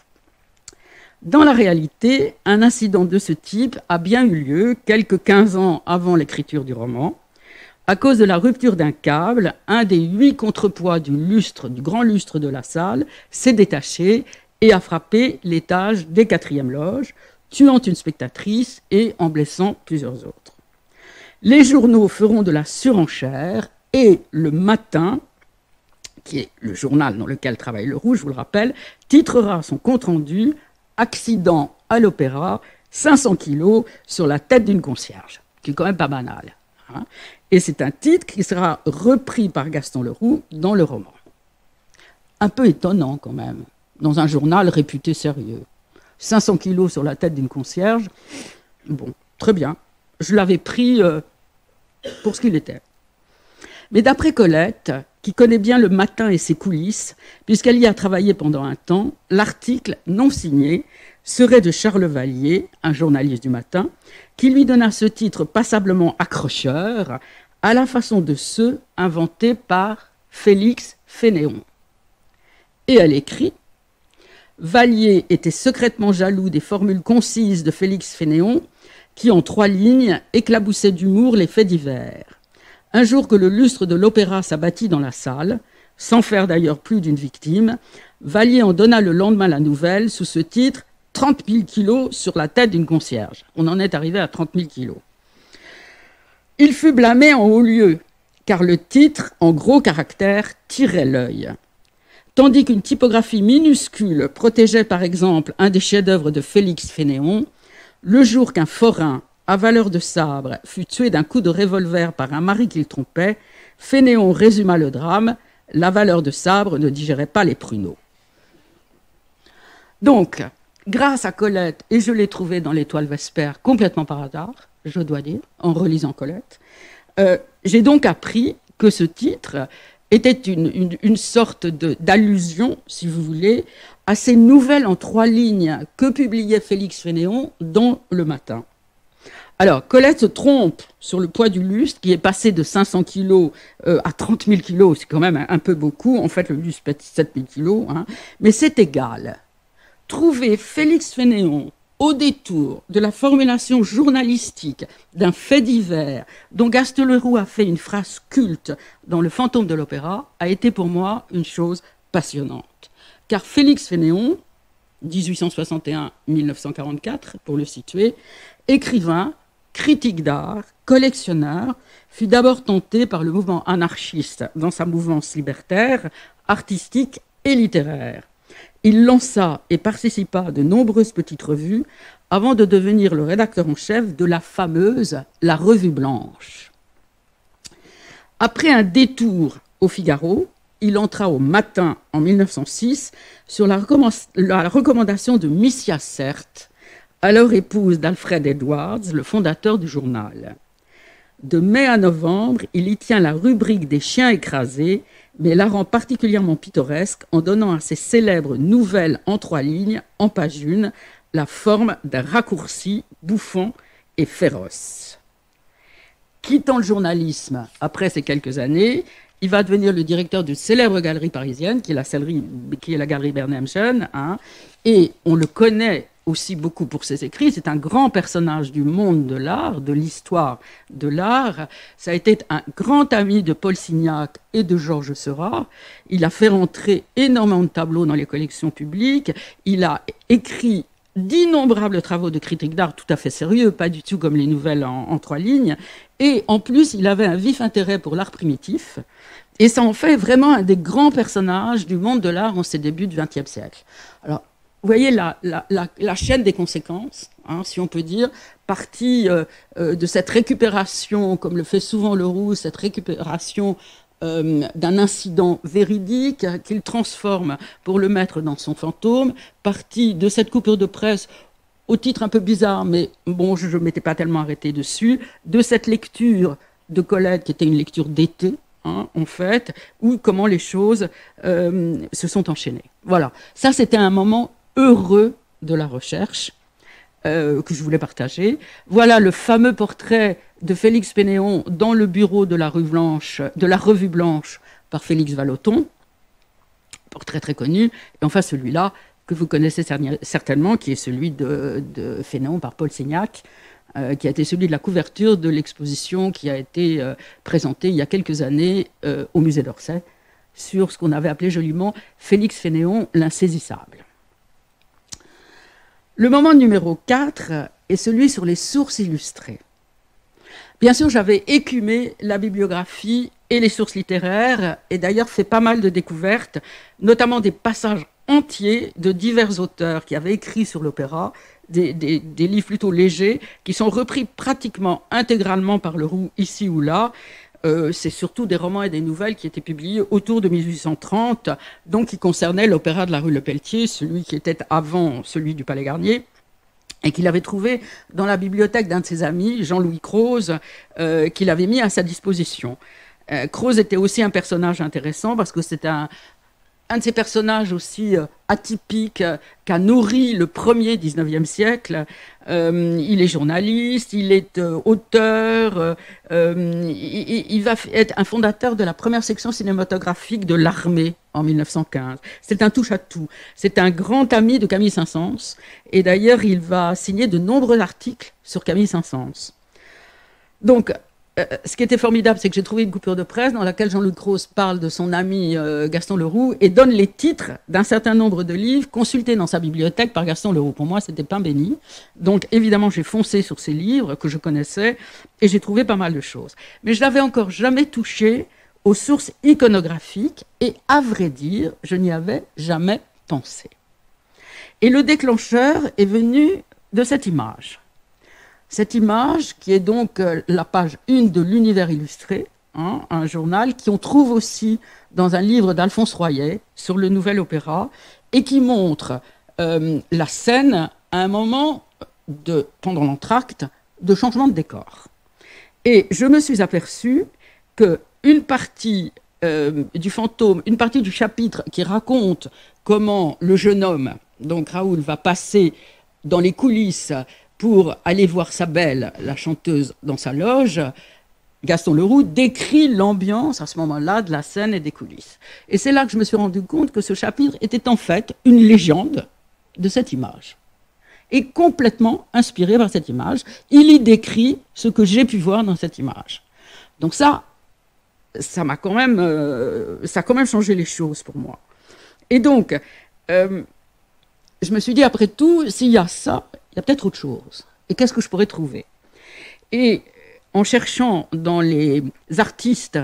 Dans la réalité, un incident de ce type a bien eu lieu quelques 15 ans avant l'écriture du roman. À cause de la rupture d'un câble, un des 8 contrepoids du grand lustre de la salle s'est détaché et a frappé l'étage des 4e loges, tuant une spectatrice et en blessant plusieurs autres. Les journaux feront de la surenchère et Le Matin, qui est le journal dans lequel travaille Leroux, je vous le rappelle, titrera son compte-rendu « Accident à l'opéra, 500 kilos sur la tête d'une concierge », qui est quand même pas banal. Hein. Et c'est un titre qui sera repris par Gaston Leroux dans le roman. Un peu étonnant quand même, dans un journal réputé sérieux. 500 kilos sur la tête d'une concierge, bon, très bien. Je l'avais pris pour ce qu'il était. Mais d'après Colette, qui connaît bien Le Matin et ses coulisses, puisqu'elle y a travaillé pendant un temps, l'article non signé serait de Charles Vallier, un journaliste du Matin, qui lui donna ce titre passablement accrocheur, à la façon de ceux inventés par Félix Fénéon. Et elle écrit « Vallier était secrètement jaloux des formules concises de Félix Fénéon, qui, en 3 lignes, éclaboussaient d'humour les faits divers. Un jour que le lustre de l'opéra s'abattit dans la salle, sans faire d'ailleurs plus d'une victime, Vallier en donna le lendemain la nouvelle sous ce titre « 30 000 kilos sur la tête d'une concierge ». On en est arrivé à 30 000 kilos. Il fut blâmé en haut lieu, car le titre, en gros caractères, tirait l'œil. Tandis qu'une typographie minuscule protégeait par exemple un des chefs-d'œuvre de Félix Fénéon, le jour qu'un forain à valeur de sabre fut tué d'un coup de revolver par un mari qu'il trompait, Fénéon résuma le drame, la valeur de sabre ne digérait pas les pruneaux. Donc, grâce à Colette, et je l'ai trouvé dans l'Étoile Vesper complètement par hasard, je dois dire, en relisant Colette, j'ai donc appris que ce titre était une sorte d'allusion, si vous voulez, à ces nouvelles en 3 lignes que publiait Félix Fénéon dans Le Matin. Alors, Colette se trompe sur le poids du lustre, qui est passé de 500 kilos à 30 000 kilos, c'est quand même un peu beaucoup, en fait le lustre pèse 7 000 kilos, hein, mais c'est égal. Trouver Félix Fénéon au détour de la formulation journalistique d'un fait divers dont Gaston Leroux a fait une phrase culte dans Le Fantôme de l'Opéra a été pour moi une chose passionnante. Car Félix Fénéon, 1861-1944 pour le situer, écrivain, critique d'art, collectionneur, fut d'abord tenté par le mouvement anarchiste dans sa mouvance libertaire, artistique et littéraire. Il lança et participa à de nombreuses petites revues avant de devenir le rédacteur en chef de la fameuse La Revue Blanche. Après un détour au Figaro, il entra au Matin en 1906 sur la recommandation de Missia Certes, alors épouse d'Alfred Edwards, le fondateur du journal. De mai à novembre, il y tient la rubrique des chiens écrasés, mais la rend particulièrement pittoresque en donnant à ses célèbres nouvelles en 3 lignes, en page 1, la forme d'un raccourci bouffon et féroce. Quittant le journalisme après ces quelques années, il va devenir le directeur d'une célèbre galerie parisienne, qui est la galerie Bernheimchen, hein, et on le connaît aussi beaucoup pour ses écrits. C'est un grand personnage du monde de l'art, de l'histoire de l'art. Ça a été un grand ami de Paul Signac et de Georges Seurat. Il a fait rentrer énormément de tableaux dans les collections publiques. Il a écrit d'innombrables travaux de critique d'art tout à fait sérieux, pas du tout comme les nouvelles en 3 lignes. Et en plus, il avait un vif intérêt pour l'art primitif. Et ça en fait vraiment un des grands personnages du monde de l'art en ces débuts du XXe siècle. Alors, vous voyez la chaîne des conséquences, hein, si on peut dire, partie de cette récupération, comme le fait souvent Leroux, cette récupération d'un incident véridique qu'il transforme pour le mettre dans son fantôme, partie de cette coupure de presse au titre un peu bizarre, mais bon, je ne m'étais pas tellement arrêtée dessus, de cette lecture de Colette, qui était une lecture d'été, hein, en fait, où comment les choses se sont enchaînées. Voilà, ça c'était un moment heureux de la recherche que je voulais partager. Voilà le fameux portrait de Félix Pénéon dans le bureau de la Revue Blanche par Félix Vallotton, portrait très connu, et enfin celui-là que vous connaissez certainement, qui est celui de Fénéon par Paul Signac, qui a été celui de la couverture de l'exposition qui a été présentée il y a quelques années au musée d'Orsay, sur ce qu'on avait appelé joliment Félix Fénéon, l'insaisissable. Le moment numéro 4 est celui sur les sources illustrées. Bien sûr, j'avais écumé la bibliographie et les sources littéraires, et d'ailleurs fait pas mal de découvertes, notamment des passages entiers de divers auteurs qui avaient écrit sur l'opéra, des livres plutôt légers, qui sont repris pratiquement intégralement par Leroux ici ou là. C'est surtout des romans et des nouvelles qui étaient publiés autour de 1830, donc qui concernaient l'opéra de la rue Lepelletier, celui qui était avant celui du Palais Garnier, et qu'il avait trouvé dans la bibliothèque d'un de ses amis, Jean-Louis Croze, qu'il avait mis à sa disposition. Croze était aussi un personnage intéressant parce que c'était un de ces personnages aussi atypiques qu'a nourri le premier 19e siècle. Il est journaliste, il est auteur, il va être un fondateur de la première section cinématographique de l'armée en 1915. C'est un touche-à-tout. C'est un grand ami de Camille Saint-Saëns, et d'ailleurs il va signer de nombreux articles sur Camille Saint-Saëns. Donc, ce qui était formidable, c'est que j'ai trouvé une coupure de presse dans laquelle Jean-Luc Croze parle de son ami Gaston Leroux et donne les titres d'un certain nombre de livres consultés dans sa bibliothèque par Gaston Leroux. Pour moi, c'était pain béni. Donc, évidemment, j'ai foncé sur ces livres que je connaissais et j'ai trouvé pas mal de choses. Mais je n'avais encore jamais touché aux sources iconographiques et, à vrai dire, je n'y avais jamais pensé. Et le déclencheur est venu de cette image. Cette image, qui est donc la page 1 de l'Univers illustré, hein, un journal qu'on trouve aussi dans un livre d'Alphonse Royet sur le Nouvel Opéra, et qui montre la scène à un moment, pendant l'entracte, de changement de décor. Et je me suis aperçue qu'une partie du fantôme, une partie du chapitre qui raconte comment le jeune homme, donc Raoul, va passer dans les coulisses pour aller voir sa belle, la chanteuse, dans sa loge, Gaston Leroux décrit l'ambiance à ce moment-là de la scène et des coulisses. Et c'est là que je me suis rendu compte que ce chapitre était en fait une légende de cette image. Et complètement inspiré par cette image, il y décrit ce que j'ai pu voir dans cette image. Donc ça m'a quand même, ça a quand même changé les choses pour moi. Et donc, je me suis dit, après tout, s'il y a ça, il y a peut-être autre chose. Et qu'est-ce que je pourrais trouver? Et en cherchant dans les artistes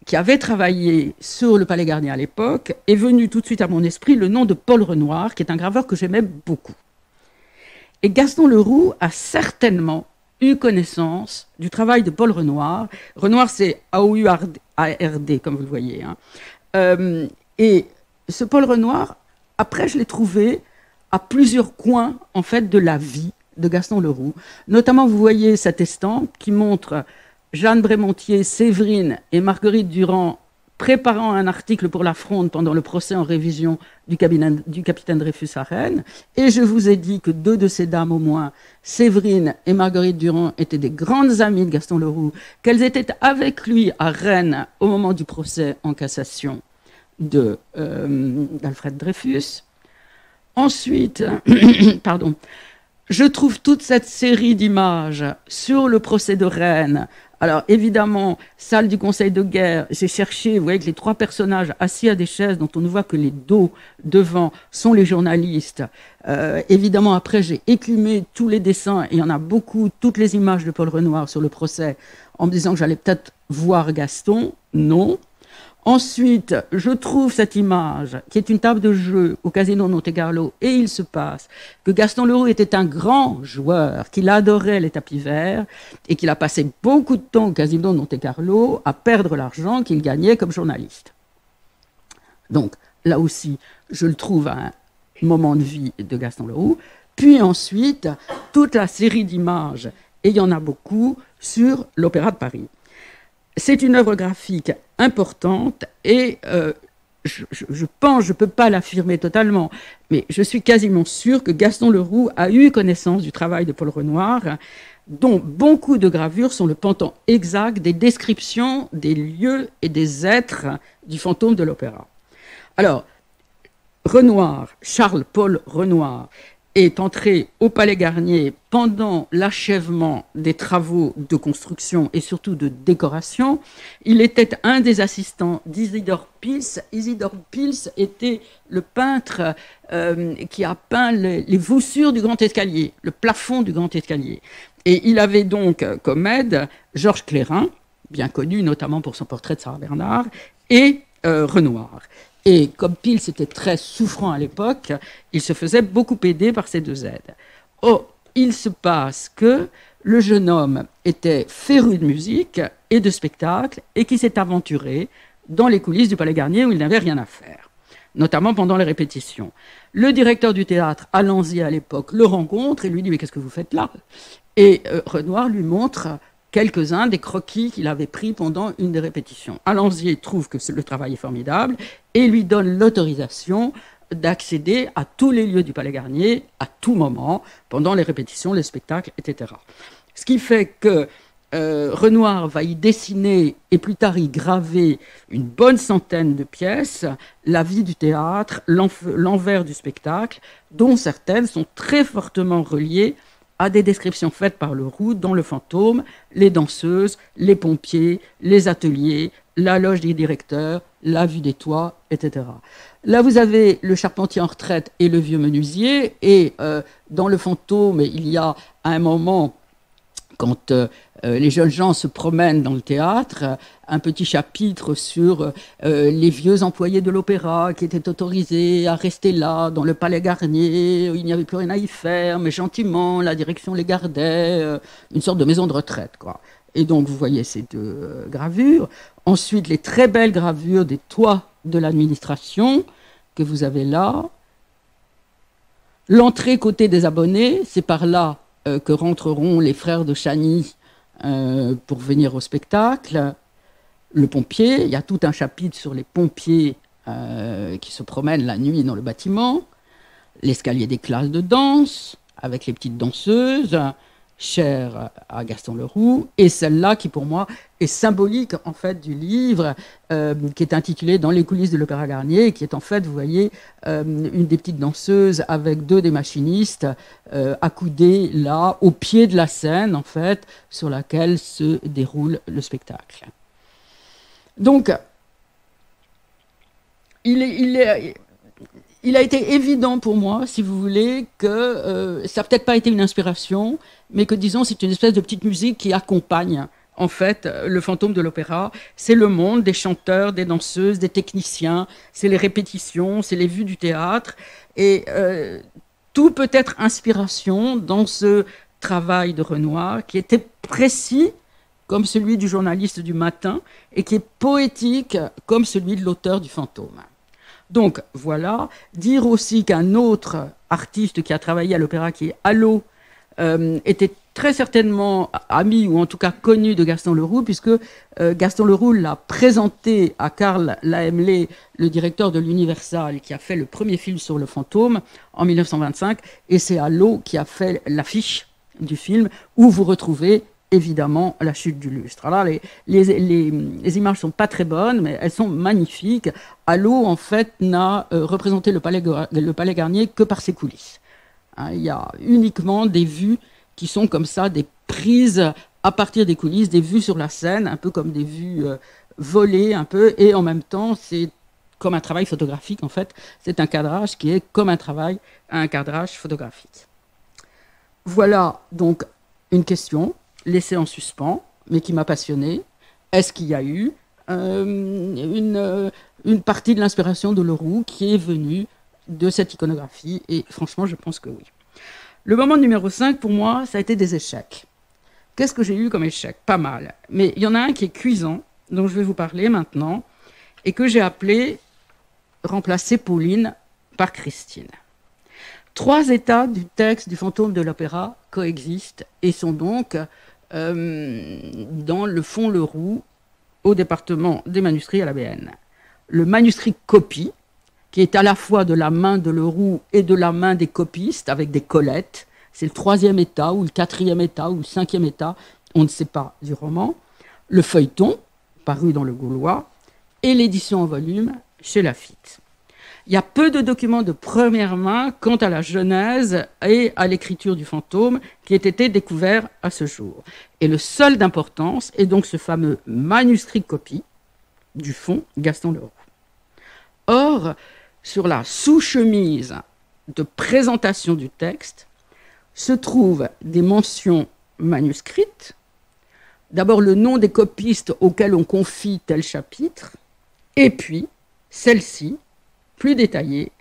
qui avaient travaillé sur le Palais Garnier à l'époque, est venu tout de suite à mon esprit le nom de Paul Renoir, qui est un graveur que j'aimais beaucoup. Et Gaston Leroux a certainement eu connaissance du travail de Paul Renoir. Renoir, c'est A-O-U-R-D, comme vous le voyez. Hein. Et ce Paul Renoir, après, je l'ai trouvé à plusieurs coins, en fait, de la vie de Gaston Leroux. Notamment, vous voyez cette estampe qui montre Jeanne Brémontier, Séverine et Marguerite Durand préparant un article pour la Fronde pendant le procès en révision du capitaine Dreyfus à Rennes. Et je vous ai dit que 2 de ces dames, au moins, Séverine et Marguerite Durand, étaient des grandes amies de Gaston Leroux, qu'elles étaient avec lui à Rennes au moment du procès en cassation d'Alfred Dreyfus. Ensuite, pardon, je trouve toute cette série d'images sur le procès de Rennes. Alors, évidemment, salle du Conseil de guerre, j'ai cherché, vous voyez, que les 3 personnages assis à des chaises dont on ne voit que les dos devant sont les journalistes. Évidemment, après, j'ai écumé tous les dessins, et il y en a beaucoup, toutes les images de Paul Renoir sur le procès, en me disant que j'allais peut-être voir Gaston. Non. Ensuite, je trouve cette image, qui est une table de jeu au Casino de Monte-Carlo, et il se passe que Gaston Leroux était un grand joueur, qu'il adorait les tapis verts, et qu'il a passé beaucoup de temps au Casino de Monte-Carlo à perdre l'argent qu'il gagnait comme journaliste. Donc, là aussi, je le trouve un moment de vie de Gaston Leroux. Puis ensuite, toute la série d'images, et il y en a beaucoup, sur l'Opéra de Paris. C'est une œuvre graphique importante et je pense, je ne peux pas l'affirmer totalement, mais je suis quasiment sûre que Gaston Leroux a eu connaissance du travail de Paul Renoir, dont beaucoup de gravures sont le pendant exact des descriptions des lieux et des êtres du fantôme de l'opéra. Alors, Renoir, Charles-Paul Renoir, est entré au Palais Garnier pendant l'achèvement des travaux de construction et surtout de décoration. Il était un des assistants d'Isidore Pils. Isidore Pils était le peintre qui a peint les voussures du grand escalier, le plafond du grand escalier. Et il avait donc comme aide Georges Clérin, bien connu notamment pour son portrait de Sarah Bernard, et Renoir. Et comme Pils était très souffrant à l'époque, il se faisait beaucoup aider par ces deux aides. Oh, il se passe que le jeune homme était féru de musique et de spectacle et qui s'est aventuré dans les coulisses du Palais Garnier où il n'avait rien à faire, notamment pendant les répétitions. Le directeur du théâtre, Allenzy à l'époque, le rencontre et lui dit « Mais qu'est-ce que vous faites là ?» Et Renoir lui montre quelques-uns des croquis qu'il avait pris pendant une des répétitions. Allenzy trouve que le travail est formidable et lui donne l'autorisation d'accéder à tous les lieux du Palais Garnier à tout moment, pendant les répétitions, les spectacles, etc. Ce qui fait que Renoir va y dessiner et plus tard y graver une bonne centaine de pièces, la vie du théâtre, l'envers du spectacle, dont certaines sont très fortement reliées à des descriptions faites par Leroux dans Le Fantôme, les danseuses, les pompiers, les ateliers, la loge des directeurs, la vue des toits, etc. Là, vous avez le charpentier en retraite et le vieux menuisier, et dans Le Fantôme, il y a à un moment, quand les jeunes gens se promènent dans le théâtre, un petit chapitre sur les vieux employés de l'opéra qui étaient autorisés à rester là, dans le Palais Garnier, où il n'y avait plus rien à y faire, mais gentiment, la direction les gardait, une sorte de maison de retraite, quoi. Et donc, vous voyez ces deux gravures. Ensuite, les très belles gravures des toits de l'administration que vous avez là. L'entrée côté des abonnés, c'est par là que rentreront les frères de Chagny pour venir au spectacle. Le pompier, il y a tout un chapitre sur les pompiers qui se promènent la nuit dans le bâtiment. L'escalier des classes de danse, avec les petites danseuses, chères à Gaston Leroux, et celle-là qui, pour moi, est symbolique, en fait, du livre, qui est intitulé « Dans les coulisses de l'Opéra Garnier », qui est, en fait, vous voyez, une des petites danseuses avec deux des machinistes accoudés, là, au pied de la scène, en fait, sur laquelle se déroule le spectacle. Donc, il a été évident pour moi, si vous voulez, que ça n'a peut-être pas été une inspiration, mais que, disons, c'est une espèce de petite musique qui accompagne, en fait, le fantôme de l'opéra. C'est le monde des chanteurs, des danseuses, des techniciens, c'est les répétitions, c'est les vues du théâtre. Et tout peut être inspiration dans ce travail de Renoir, qui était précis, comme celui du journaliste du Matin, et qui est poétique, comme celui de l'auteur du fantôme. Donc, voilà. Dire aussi qu'un autre artiste qui a travaillé à l'opéra, qui est Allot, était très certainement ami, ou en tout cas connu de Gaston Leroux, puisque Gaston Leroux l'a présenté à Karl Laemmle, le directeur de l'Universal, qui a fait le premier film sur le fantôme, en 1925, et c'est Allot qui a fait l'affiche du film, où vous retrouvez évidemment la chute du lustre. Alors les images sont pas très bonnes, mais elles sont magnifiques. Allot, en fait, n'a représenté le Palais Garnier que par ses coulisses. Hein, il y a uniquement des vues qui sont comme ça, des prises à partir des coulisses, des vues sur la scène, un peu comme des vues volées, un peu, et en même temps, c'est comme un travail photographique, en fait. C'est un cadrage qui est comme un cadrage photographique. Voilà donc une question laissée en suspens, mais qui m'a passionnée. Est-ce qu'il y a eu une partie de l'inspiration de Leroux qui est venue de cette iconographie. Et franchement, je pense que oui. Le moment numéro 5, pour moi, ça a été des échecs. Qu'est-ce que j'ai eu comme échec? Pas mal. Mais il y en a un qui est cuisant, dont je vais vous parler maintenant, et que j'ai appelé « Remplacer Pauline par Christine ». 3 états du texte du fantôme de l'opéra coexistent et sont donc dans le fonds Leroux au département des manuscrits à la BN. Le manuscrit copie, qui est à la fois de la main de Leroux et de la main des copistes, avec des collettes. C'est le 3e état, ou le 4e état, ou le 5e état, on ne sait pas, du roman. Le feuilleton, paru dans le Gaulois, et l'édition en volume chez Laffitte. Il y a peu de documents de première main quant à la genèse et à l'écriture du fantôme qui aient été découverts à ce jour. Et le seul d'importance est donc ce fameux manuscrit copie du fond Gaston Leroux. Or, sur la sous-chemise de présentation du texte se trouvent des mentions manuscrites. D'abord le nom des copistes auxquels on confie tel chapitre, et puis celle-ci, plus détaillée,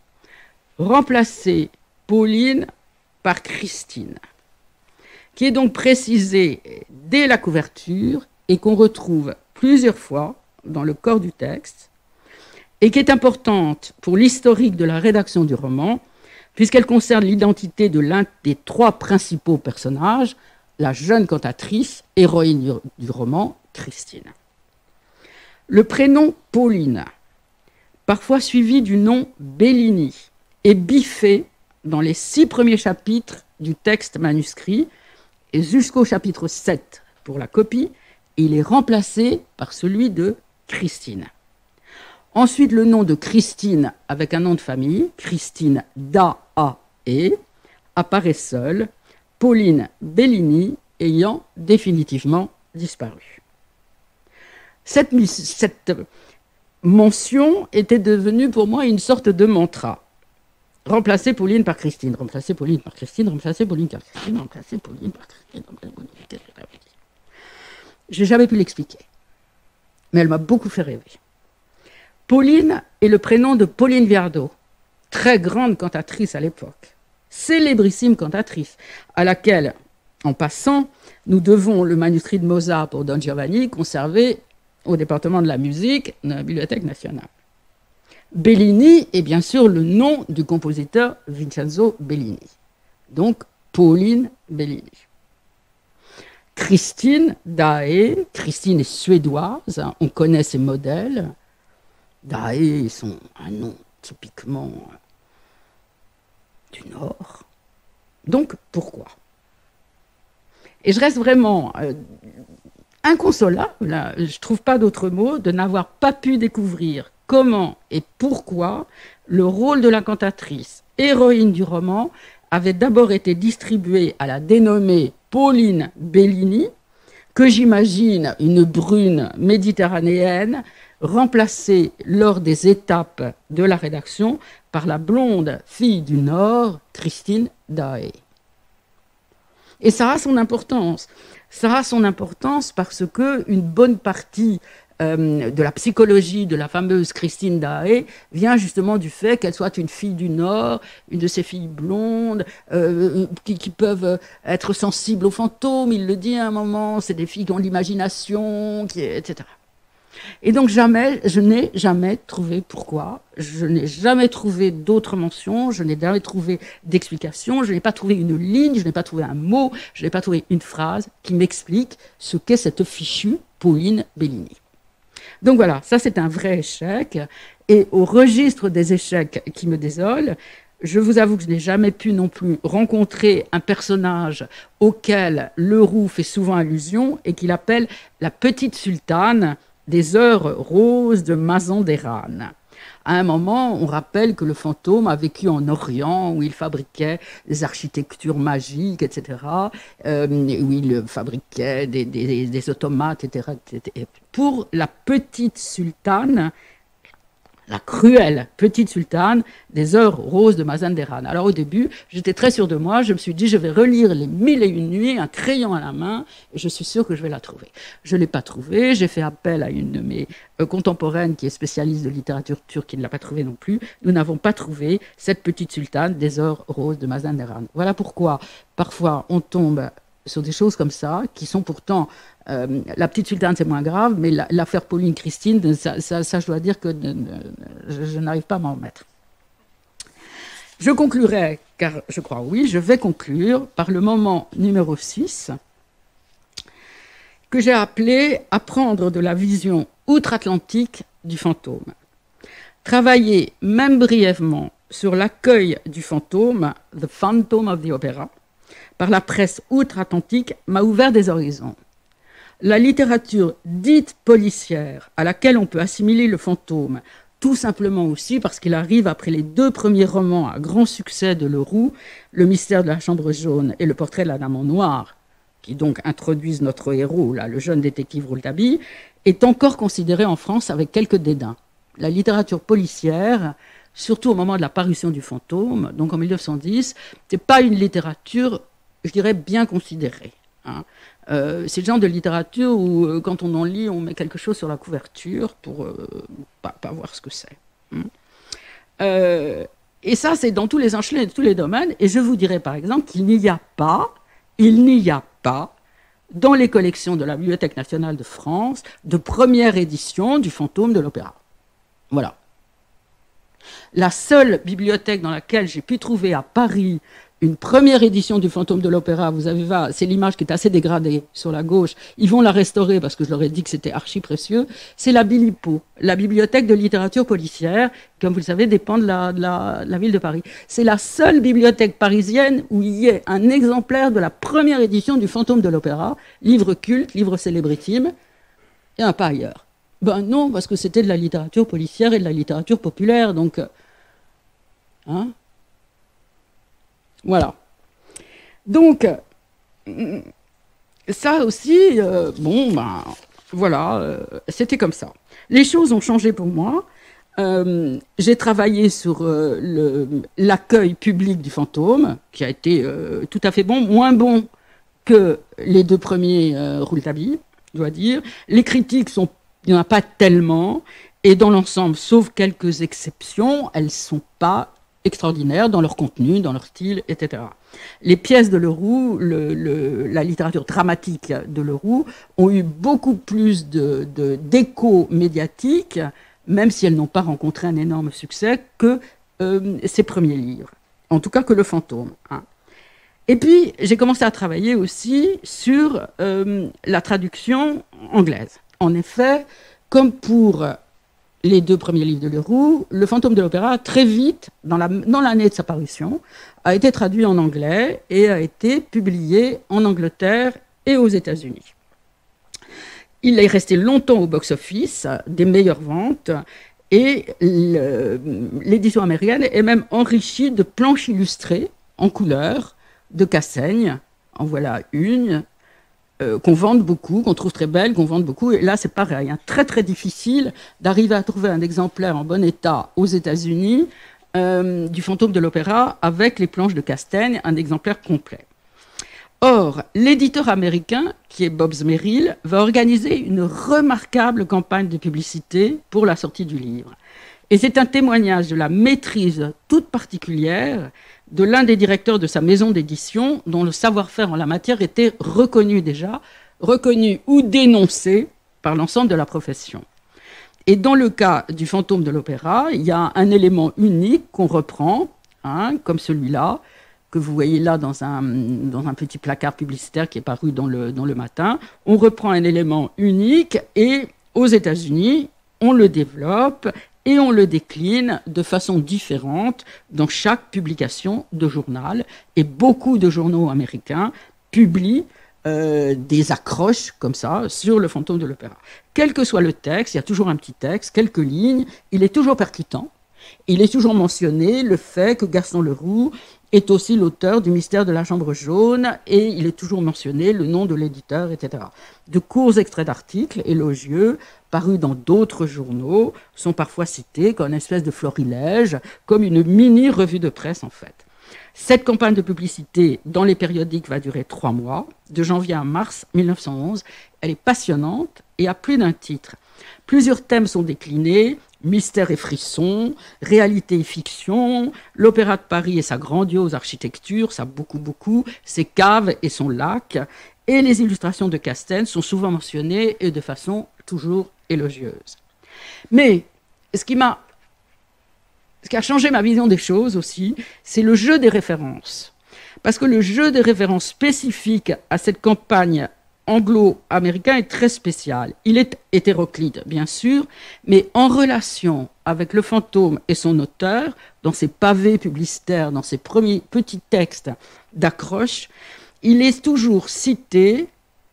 remplacer Pauline par Christine, qui est donc précisée dès la couverture et qu'on retrouve plusieurs fois dans le corps du texte, et qui est importante pour l'historique de la rédaction du roman, puisqu'elle concerne l'identité de l'un des 3 principaux personnages, la jeune cantatrice, héroïne du roman, Christine. Le prénom Pauline, parfois suivi du nom Bellini, est biffé dans les 6 premiers chapitres du texte manuscrit, et jusqu'au chapitre 7 pour la copie, il est remplacé par celui de Christine. Ensuite, le nom de Christine avec un nom de famille, Christine Dae, apparaît seul, Pauline Bellini ayant définitivement disparu. Cette mention était devenue pour moi une sorte de mantra. Remplacer Pauline par Christine, remplacer Pauline par Christine, remplacer Pauline par Christine, remplacer Pauline par Christine, remplacer Pauline par Christine. Je n'ai jamais pu l'expliquer, mais elle m'a beaucoup fait rêver. Pauline est le prénom de Pauline Viardot, très grande cantatrice à l'époque, célébrissime cantatrice, à laquelle, en passant, nous devons le manuscrit de Mozart pour Don Giovanni, conservé au département de la musique de la Bibliothèque nationale. Bellini est bien sûr le nom du compositeur Vincenzo Bellini, donc Pauline Bellini. Christine Dae, Christine est suédoise, on connaît ses modèles. Dae est un nom typiquement du Nord. Donc, pourquoi? Et je reste vraiment inconsolable, je ne trouve pas d'autre mot, de n'avoir pas pu découvrir comment et pourquoi le rôle de la cantatrice, héroïne du roman, avait d'abord été distribué à la dénommée Pauline Bellini, que j'imagine une brune méditerranéenne, remplacée lors des étapes de la rédaction par la blonde fille du Nord, Christine Dae. Et ça a son importance. Ça a son importance parce qu'une bonne partie de la psychologie de la fameuse Christine Dae vient justement du fait qu'elle soit une fille du Nord, une de ces filles blondes qui peuvent être sensibles aux fantômes, il le dit à un moment, c'est des filles qui ont l'imagination, etc. Et donc je n'ai jamais trouvé pourquoi, je n'ai jamais trouvé d'autres mentions, je n'ai jamais trouvé d'explication, je n'ai pas trouvé une ligne, je n'ai pas trouvé un mot, je n'ai pas trouvé une phrase qui m'explique ce qu'est cette fichue Pauline Bellini. Donc voilà, ça c'est un vrai échec. Et au registre des échecs qui me désolent, je vous avoue que je n'ai jamais pu non plus rencontrer un personnage auquel Leroux fait souvent allusion et qu'il appelle la petite sultane des heures roses de Mazandéran. À un moment, on rappelle que le fantôme a vécu en Orient, où il fabriquait des architectures magiques, etc., où il fabriquait des automates, etc., etc. Pour la petite sultane, la cruelle petite sultane des heures roses de Mazanderan. Alors au début, j'étais très sûre de moi, je me suis dit je vais relire les 1001 nuits, un crayon à la main, et je suis sûre que je vais la trouver. Je ne l'ai pas trouvée, j'ai fait appel à une de mes contemporaines qui est spécialiste de littérature turque qui ne l'a pas trouvée non plus. Nous n'avons pas trouvé cette petite sultane des heures roses de Mazanderan. Voilà pourquoi parfois on tombe sur des choses comme ça, qui sont pourtant... la petite sultane, c'est moins grave, mais l'affaire Pauline Christine, ça, je dois dire que je n'arrive pas à m'en remettre. Je conclurai, car je crois oui, je vais conclure par le moment numéro 6, que j'ai appelé « Apprendre de la vision outre-Atlantique du fantôme ». Travailler, même brièvement, sur l'accueil du fantôme, « The Phantom of the Opera », par la presse outre-Atlantique m'a ouvert des horizons. La littérature dite policière, à laquelle on peut assimiler le fantôme, tout simplement aussi parce qu'il arrive après les 2 premiers romans à grand succès de Leroux, Le mystère de la chambre jaune et Le portrait de la dame en noir, qui donc introduisent notre héros, là, le jeune détective Rouletabille, est encore considérée en France avec quelques dédains. La littérature policière, surtout au moment de la parution du fantôme, donc en 1910, c'est pas une littérature, je dirais, bien considérée. Hein. C'est le genre de littérature où, quand on en lit, on met quelque chose sur la couverture pour pas voir ce que c'est. Et ça, c'est dans tous les enchaînements et tous les domaines. Et je vous dirais, par exemple, qu'il n'y a pas, dans les collections de la Bibliothèque nationale de France, de première édition du Fantôme de l'Opéra. Voilà. La seule bibliothèque dans laquelle j'ai pu trouver à Paris une première édition du Fantôme de l'Opéra, vous avez vu, c'est l'image qui est assez dégradée sur la gauche, ils vont la restaurer parce que je leur ai dit que c'était archi précieux, c'est la Bilipo, la bibliothèque de littérature policière, comme vous le savez, dépend de la ville de Paris. C'est la seule bibliothèque parisienne où il y ait un exemplaire de la première édition du Fantôme de l'Opéra, livre culte, livre célébritime, et un pas ailleurs. Ben non, parce que c'était de la littérature policière et de la littérature populaire, donc... Hein ? Voilà. Donc, ça aussi, c'était comme ça. Les choses ont changé pour moi. J'ai travaillé sur l'accueil public du fantôme, qui a été tout à fait bon, moins bon que les 2 premiers Rouletabille, je dois dire. Les critiques, il n'y en a pas tellement, et dans l'ensemble, sauf quelques exceptions, elles ne sont pas extraordinaires dans leur contenu, dans leur style, etc. Les pièces de Leroux, la littérature dramatique de Leroux, ont eu beaucoup plus d'écho médiatique, même si elles n'ont pas rencontré un énorme succès, que ses premiers livres. En tout cas que Le Fantôme. Hein. Et puis, j'ai commencé à travailler aussi sur la traduction anglaise. En effet, comme pour les 2 premiers livres de Leroux, Le Fantôme de l'Opéra, très vite, dans l'année de sa parution, a été traduit en anglais et a été publié en Angleterre et aux États-Unis. Il est resté longtemps au box-office, des meilleures ventes, et l'édition américaine est même enrichie de planches illustrées en couleur, de Cassaigne, en voilà une, qu'on vende beaucoup, qu'on trouve très belle, qu'on vende beaucoup. Et là, c'est pareil, hein, très très difficile d'arriver à trouver un exemplaire en bon état aux États-Unis du Fantôme de l'Opéra avec les planches de Cassaigne, un exemplaire complet. Or, l'éditeur américain, qui est Bobbs Merrill, va organiser une remarquable campagne de publicité pour la sortie du livre. Et c'est un témoignage de la maîtrise toute particulière de l'un des directeurs de sa maison d'édition, dont le savoir-faire en la matière était reconnu déjà, reconnu ou dénoncé par l'ensemble de la profession. Et dans le cas du Fantôme de l'Opéra, il y a un élément unique qu'on reprend, hein, comme celui-là, que vous voyez là dans un petit placard publicitaire qui est paru dans le Matin. On reprend un élément unique et aux États-Unis, on le développe et on le décline de façon différente dans chaque publication de journal. Et beaucoup de journaux américains publient des accroches comme ça sur le Fantôme de l'Opéra. Quel que soit le texte, il y a toujours un petit texte, quelques lignes, il est toujours percutant. Il est toujours mentionné le fait que Gaston Leroux est aussi l'auteur du Mystère de la Chambre jaune, et il est toujours mentionné le nom de l'éditeur, etc. De courts extraits d'articles élogieux parus dans d'autres journaux sont parfois cités comme une espèce de florilège, comme une mini-revue de presse en fait. Cette campagne de publicité dans les périodiques va durer 3 mois, de janvier à mars 1911. Elle est passionnante et a plus d'un titre. Plusieurs thèmes sont déclinés: mystère et frisson, réalité et fiction, l'Opéra de Paris et sa grandiose architecture, ça beaucoup, ses caves et son lac, et les illustrations de Castaing sont souvent mentionnées et de façon toujours élogieuse. Mais ce qui a changé ma vision des choses aussi, c'est le jeu des références. Parce que le jeu des références spécifiques à cette campagne anglo-américain est très spécial. Il est hétéroclite, bien sûr, mais en relation avec le fantôme et son auteur, dans ses pavés publicitaires, dans ses premiers petits textes d'accroche, il est toujours cité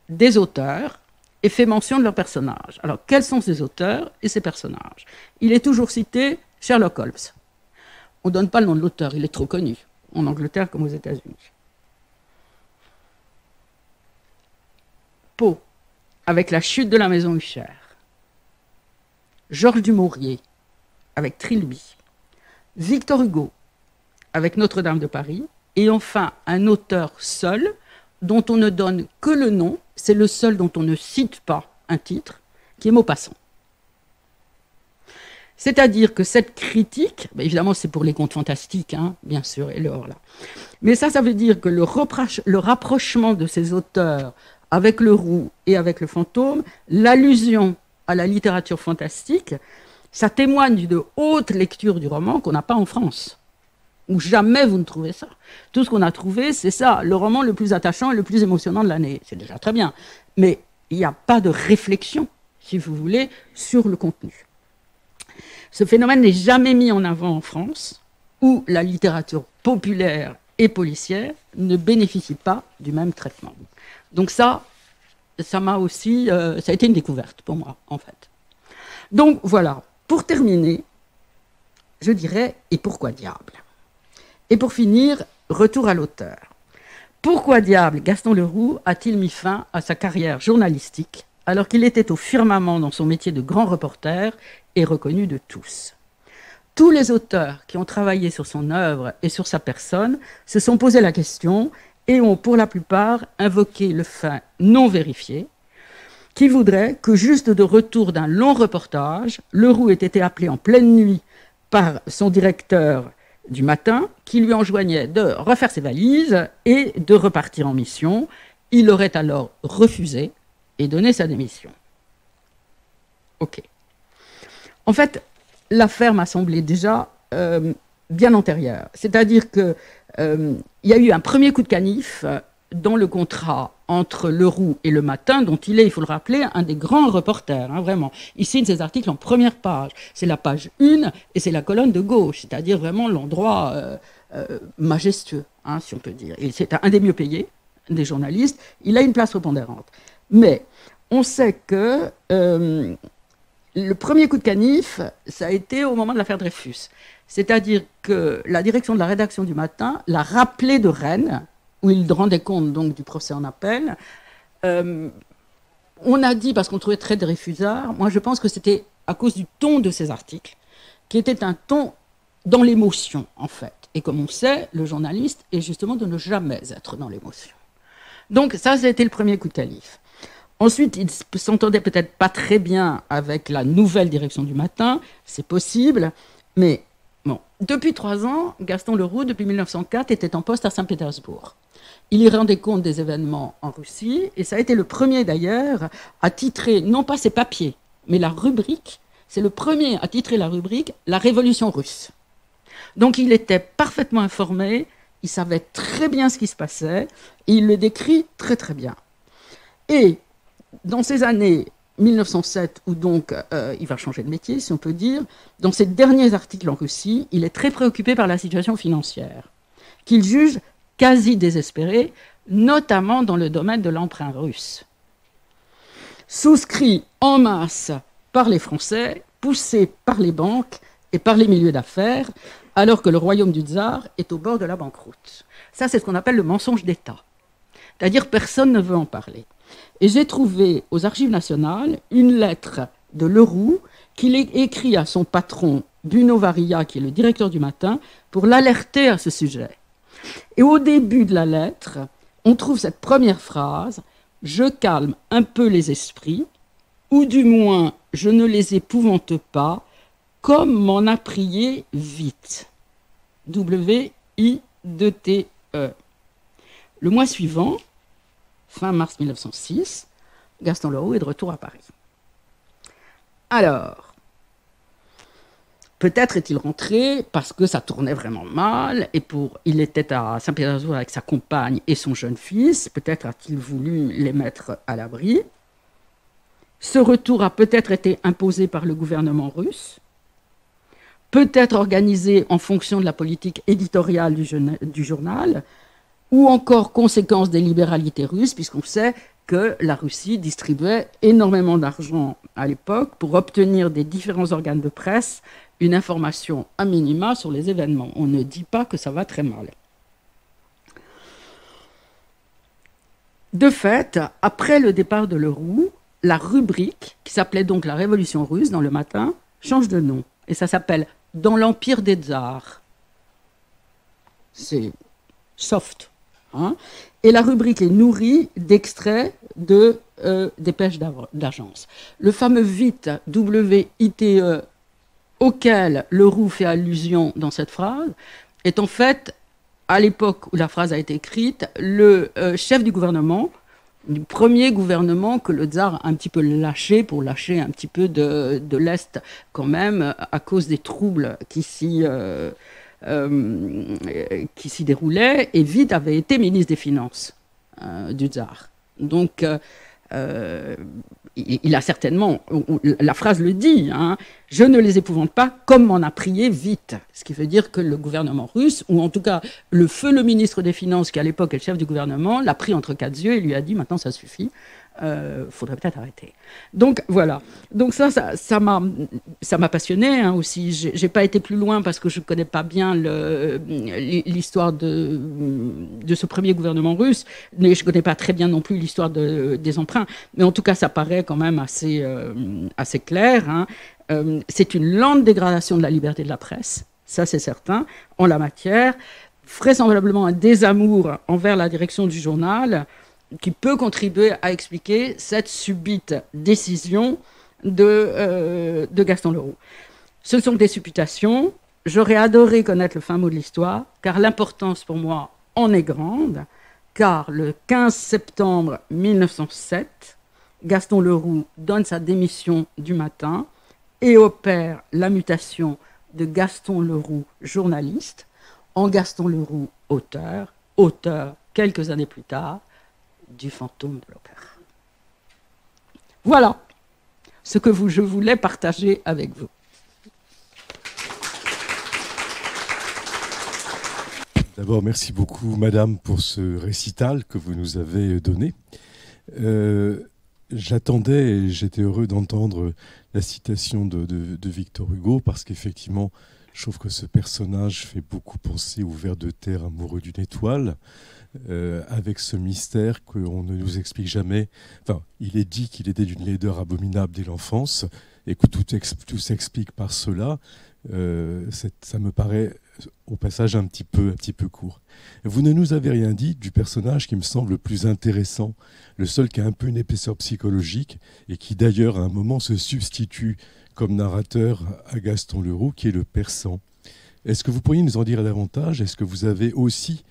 des auteurs et fait mention de leurs personnages. Alors, quels sont ces auteurs et ces personnages? Il est toujours cité Sherlock Holmes. On ne donne pas le nom de l'auteur, il est trop connu, en Angleterre comme aux États-Unis. Poe, avec La chute de la maison Usher. Georges Dumouriez, avec Trilby. Victor Hugo, avec Notre-Dame de Paris. Et enfin, un auteur seul, dont on ne donne que le nom, c'est le seul dont on ne cite pas un titre, qui est Maupassant. C'est-à-dire que cette critique, évidemment c'est pour les contes fantastiques, hein, bien sûr, et le hors-là. Mais ça veut dire que le rapprochement de ces auteurs avec Leroux et avec le fantôme, l'allusion à la littérature fantastique, ça témoigne d'une haute lecture du roman qu'on n'a pas en France, où jamais vous ne trouvez ça. Tout ce qu'on a trouvé, c'est ça, le roman le plus attachant et le plus émotionnant de l'année. C'est déjà très bien. Mais il n'y a pas de réflexion, si vous voulez, sur le contenu. Ce phénomène n'est jamais mis en avant en France, où la littérature populaire et policière ne bénéficie pas du même traitement. Donc ça m'a aussi, ça a été une découverte pour moi, en fait. Donc voilà, pour terminer, je dirais, et pourquoi diable? Et pour finir, retour à l'auteur. Pourquoi diable Gaston Leroux a-t-il mis fin à sa carrière journalistique alors qu'il était au firmament dans son métier de grand reporter et reconnu de tous? Tous les auteurs qui ont travaillé sur son œuvre et sur sa personne se sont posé la question et ont pour la plupart invoqué le fait non vérifié qui voudrait que juste de retour d'un long reportage, Leroux ait été appelé en pleine nuit par son directeur du Matin qui lui enjoignait de refaire ses valises et de repartir en mission. Il aurait alors refusé et donné sa démission. Ok. En fait, l'affaire m'a semblé déjà bien antérieure. C'est-à-dire qu'il y a eu un premier coup de canif dans le contrat entre Leroux et Le Matin, dont il est, il faut le rappeler, un des grands reporters, hein, vraiment. Il signe ses articles en première page. C'est la page 1 et c'est la colonne de gauche, c'est-à-dire vraiment l'endroit majestueux, hein, si on peut dire. Et c'est un des mieux payés des journalistes. Il a une place prépondérante. Mais on sait que le premier coup de canif, ça a été au moment de l'affaire Dreyfus. C'est-à-dire que la direction de la rédaction du Matin l'a rappelé de Rennes, où il rendait compte donc du procès en appel. On a dit, parce qu'on trouvait très dreyfusard, moi je pense que c'était à cause du ton de ces articles, qui était un ton dans l'émotion, en fait. Et comme on sait, le journaliste est justement de ne jamais être dans l'émotion. Donc ça a été le premier coup de canif. Ensuite, il ne s'entendait peut-être pas très bien avec la nouvelle direction du Matin, c'est possible, mais bon. Depuis 3 ans, Gaston Leroux, depuis 1904, était en poste à Saint-Pétersbourg. Il y rendait compte des événements en Russie, et ça a été le premier d'ailleurs à titrer, non pas ses papiers, mais la rubrique, c'est le premier à titrer la rubrique « La Révolution russe ». Donc il était parfaitement informé, il savait très bien ce qui se passait, et il le décrit très très bien. Et dans ces années 1907, où donc il va changer de métier, si on peut dire, dans ses derniers articles en Russie, il est très préoccupé par la situation financière, qu'il juge quasi désespérée, notamment dans le domaine de l'emprunt russe. Souscrit en masse par les Français, poussé par les banques et par les milieux d'affaires, alors que le royaume du tsar est au bord de la banqueroute. Ça, c'est ce qu'on appelle le mensonge d'État. C'est-à-dire personne ne veut en parler. Et j'ai trouvé aux Archives nationales une lettre de Leroux qu'il écrit à son patron, Bruno Varia, qui est le directeur du Matin, pour l'alerter à ce sujet. Et au début de la lettre, on trouve cette première phrase « Je calme un peu les esprits, ou du moins je ne les épouvante pas, comme m'en a prié Witte. » W-I-2-T-E. Le mois suivant, fin mars 1906, Gaston Leroux est de retour à Paris. Alors, peut-être est-il rentré parce que ça tournait vraiment mal et il était à Saint-Pétersbourg avec sa compagne et son jeune fils. Peut-être a-t-il voulu les mettre à l'abri. Ce retour a peut-être été imposé par le gouvernement russe, peut-être organisé en fonction de la politique éditoriale du journal, ou encore conséquence des libéralités russes, puisqu'on sait que la Russie distribuait énormément d'argent à l'époque pour obtenir des différents organes de presse une information à minima sur les événements. On ne dit pas que ça va très mal. De fait, après le départ de Leroux, la rubrique, qui s'appelait donc La Révolution russe dans le Matin, change de nom. Et ça s'appelle Dans l'Empire des Tsars. C'est soft. Hein, et la rubrique est nourrie d'extraits de dépêches d'agence. Le fameux Witte, W-I-T-E, auquel Leroux fait allusion dans cette phrase, est en fait, à l'époque où la phrase a été écrite, le chef du gouvernement, du premier gouvernement que le tsar a un petit peu lâché, pour lâcher un petit peu de l'Est quand même, à cause des troubles qui s'y déroulait, et Witte avait été ministre des Finances du tsar. Donc, il a certainement, la phrase le dit, hein, je ne les épouvante pas comme m'en a prié Witte. Ce qui veut dire que le gouvernement russe, ou en tout cas le ministre des Finances, qui à l'époque est le chef du gouvernement, l'a pris entre quatre yeux et lui a dit maintenant ça suffit. Faudrait peut-être arrêter. Donc voilà. Donc ça m'a passionné hein, aussi. J'ai pas été plus loin parce que je connais pas bien l'histoire de ce premier gouvernement russe, mais je connais pas très bien non plus l'histoire des emprunts. Mais en tout cas, ça paraît quand même assez clair. Hein. C'est une lente dégradation de la liberté de la presse, ça c'est certain, en la matière. Vraisemblablement un désamour envers la direction du journal, qui peut contribuer à expliquer cette subite décision de Gaston Leroux. Ce sont des supputations. J'aurais adoré connaître le fin mot de l'histoire, car l'importance pour moi en est grande, car le 15 septembre 1907, Gaston Leroux donne sa démission du Matin et opère la mutation de Gaston Leroux, journaliste, en Gaston Leroux, auteur quelques années plus tard, du fantôme de l'opéra. Voilà ce que je voulais partager avec vous. D'abord, merci beaucoup, madame, pour ce récital que vous nous avez donné. J'attendais et j'étais heureux d'entendre la citation de Victor Hugo, parce qu'effectivement, je trouve que ce personnage fait beaucoup penser au ver de terre amoureux d'une étoile, avec ce mystère qu'on ne nous explique jamais. Enfin, il est dit qu'il était d'une laideur abominable dès l'enfance, et que tout s'explique par cela. Ça me paraît au passage un petit peu court. Vous ne nous avez rien dit du personnage qui me semble le plus intéressant, le seul qui a un peu une épaisseur psychologique, et qui d'ailleurs à un moment se substitue comme narrateur à Gaston Leroux, qui est le Persan. Est-ce que vous pourriez nous en dire davantage? Est-ce que vous avez aussi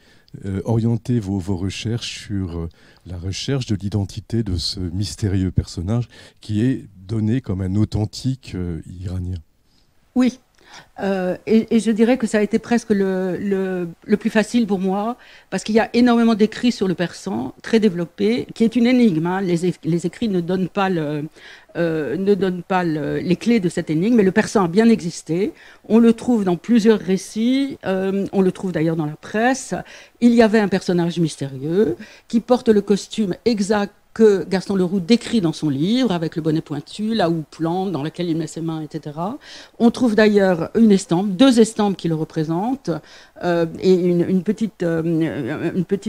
orienté vos recherches sur la recherche de l'identité de ce mystérieux personnage qui est donné comme un authentique iranien? Oui. Et je dirais que ça a été presque le plus facile pour moi, parce qu'il y a énormément d'écrits sur le persan, très développés, qui est une énigme. Hein. Les écrits ne donnent pas les clés de cette énigme, mais le persan a bien existé. On le trouve dans plusieurs récits, on le trouve d'ailleurs dans la presse. Il y avait un personnage mystérieux qui porte le costume exact que Gaston Leroux décrit dans son livre, avec le bonnet pointu, la houe plante dans laquelle il met ses mains, etc. On trouve d'ailleurs une estampe, 2 estampes qui le représentent, et une petite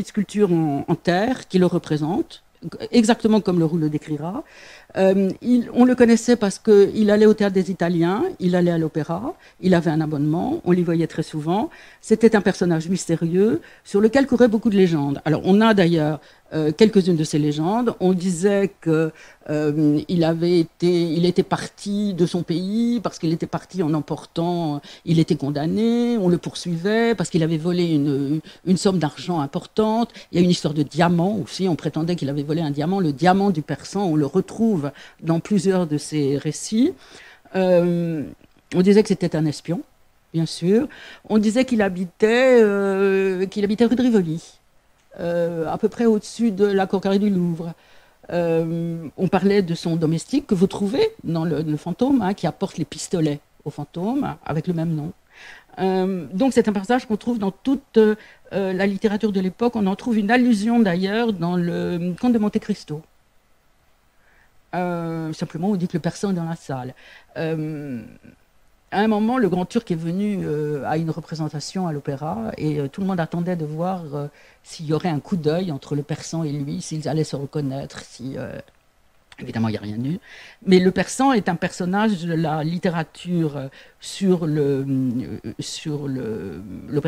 sculpture en terre qui le représente, exactement comme Leroux le décrira. On le connaissait parce qu'il allait au théâtre des Italiens, il allait à l'opéra, il avait un abonnement, on l'y voyait très souvent. C'était un personnage mystérieux sur lequel couraient beaucoup de légendes. Alors on a d'ailleurs quelques-unes de ces légendes. On disait il était parti de son pays parce qu'il était parti en emportant, il était condamné, on le poursuivait parce qu'il avait volé une somme d'argent importante. Il y a une histoire de diamant aussi, on prétendait qu'il avait volé un diamant, le diamant du Persan, on le retrouve dans plusieurs de ses récits. On disait que c'était un espion, bien sûr. On disait qu'il habitait rue de Rivoli, à peu près au-dessus de la cour carrée du Louvre. On parlait de son domestique que vous trouvez dans le fantôme, hein, qui apporte les pistolets au fantôme, avec le même nom. Donc c'est un personnage qu'on trouve dans toute la littérature de l'époque. On en trouve une allusion d'ailleurs dans le Comte de Monte Cristo. Simplement, on dit que le Persan est dans la salle. À un moment, le Grand Turc est venu à une représentation à l'opéra et tout le monde attendait de voir s'il y aurait un coup d'œil entre le Persan et lui, s'ils allaient se reconnaître. Évidemment, il n'y a rien eu. Mais le Persan est un personnage de la littérature sur l'opéra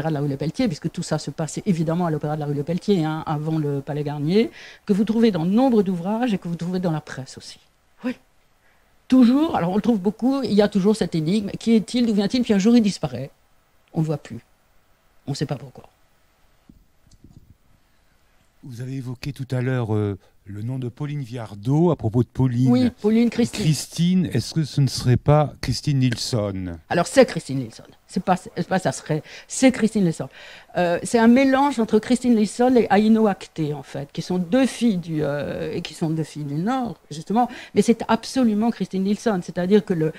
de la rue Lepelletier, puisque tout ça se passait évidemment à l'opéra de la rue Lepelletier, hein, avant le Palais Garnier, que vous trouvez dans nombre d'ouvrages et que vous trouvez dans la presse aussi. Oui. Toujours, alors on le trouve beaucoup, il y a toujours cette énigme. Qui est-il, d'où vient-il? Puis un jour il disparaît. On ne le voit plus. On ne sait pas pourquoi. Vous avez évoqué tout à l'heure le nom de Pauline Viardot. À propos de Pauline, oui, Pauline Christine. Christine, est-ce que ce ne serait pas Christine Nilsson? Alors c'est Christine Nilsson. C'est Christine Nilsson. C'est un mélange entre Christine Nilsson et Aino Acté, en fait, qui sont deux filles du Nord, justement. Mais c'est absolument Christine Nilsson. C'est-à-dire que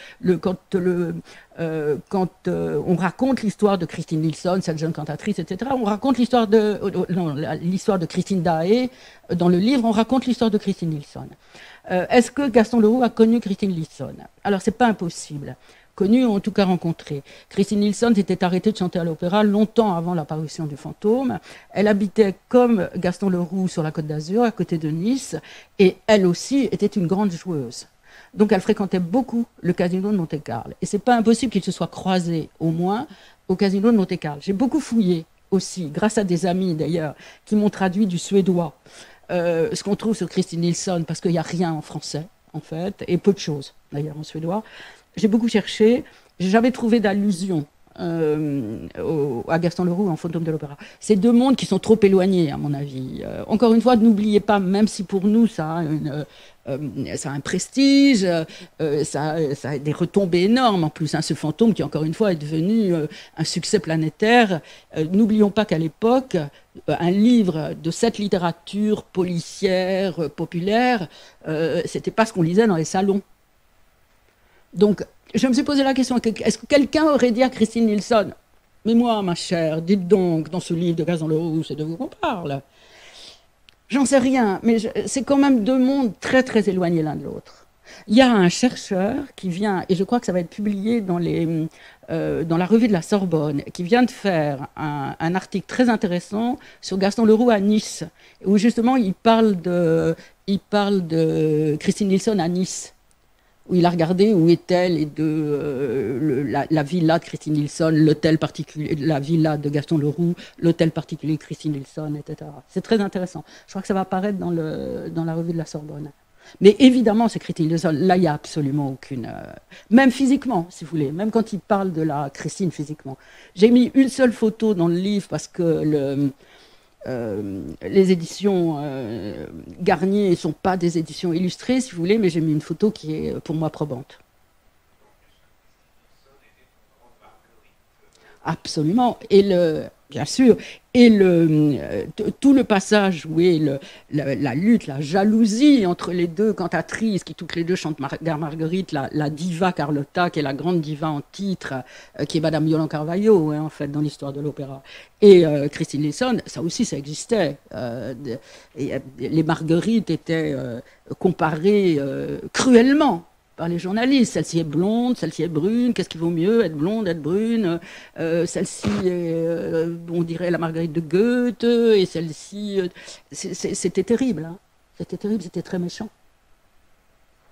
quand on raconte l'histoire de Christine Nilsson, cette jeune cantatrice, etc., on raconte l'histoire de Christine Daae. Dans le livre, on raconte l'histoire de Christine Nilsson. Est-ce que Gaston Leroux a connu Christine Nilsson? Alors, c'est pas impossible. Connu ou en tout cas rencontré. Christine Nilsson s'était arrêtée de chanter à l'opéra longtemps avant l'apparition du fantôme. Elle habitait comme Gaston Leroux sur la Côte d'Azur, à côté de Nice, et elle aussi était une grande joueuse. Donc elle fréquentait beaucoup le casino de Monte-Carlo. Et c'est pas impossible qu'ils se soient croisés, au moins, au casino de Monte-Carlo. J'ai beaucoup fouillé aussi, grâce à des amis d'ailleurs, qui m'ont traduit du suédois. Ce qu'on trouve sur Christine Nilsson, parce qu'il n'y a rien en français, en fait, et peu de choses, d'ailleurs, en suédois. J'ai beaucoup cherché, j'ai jamais trouvé d'allusion à Gaston Leroux en fantôme de l'opéra. C'est deux mondes qui sont trop éloignés, à mon avis. Encore une fois, n'oubliez pas, même si pour nous, ça a un prestige, ça a des retombées énormes, en plus, hein, ce fantôme qui, encore une fois, est devenu un succès planétaire. N'oublions pas qu'à l'époque, un livre de cette littérature policière, populaire, c'était pas ce qu'on lisait dans les salons. Donc, je me suis posé la question, est-ce que quelqu'un aurait dit à Christine Nilsson, mais moi, ma chère, dites donc, dans ce livre de Gaston Leroux, c'est de vous qu'on parle. J'en sais rien, mais c'est quand même deux mondes très, très éloignés l'un de l'autre. Il y a un chercheur qui vient, et je crois que ça va être publié dans la revue de la Sorbonne, qui vient de faire un article très intéressant sur Gaston Leroux à Nice, où justement il parle de Christine Nilsson à Nice, où il a regardé où est-elle et la villa de Christine Nilsson, l'hôtel particulier, la villa de Gaston Leroux, l'hôtel particulier de Christine Nilsson, etc. C'est très intéressant. Je crois que ça va apparaître dans la revue de la Sorbonne. Mais évidemment, c'est Christine Nilsson. Là, il n'y a absolument aucune... même physiquement, si vous voulez, même quand il parle de la Christine physiquement. J'ai mis une seule photo dans le livre parce que les éditions Garnier ne sont pas des éditions illustrées, si vous voulez, mais j'ai mis une photo qui est pour moi probante. Absolument. Et bien sûr, et tout le passage où est la lutte, la jalousie entre les deux cantatrices qui toutes les deux chantent Marguerite, la diva Carlotta, qui est la grande diva en titre, qui est Madame Yolande Carvalho, hein, en fait, dans l'histoire de l'opéra, et Christine Lesson, ça aussi, ça existait. Les Marguerites étaient comparées cruellement par les journalistes. Celle-ci est blonde, celle-ci est brune, qu'est-ce qui vaut mieux, être blonde, être brune, celle-ci est, on dirait la Marguerite de Goethe, et celle-ci... c'était terrible, hein. C'était terrible, c'était très méchant.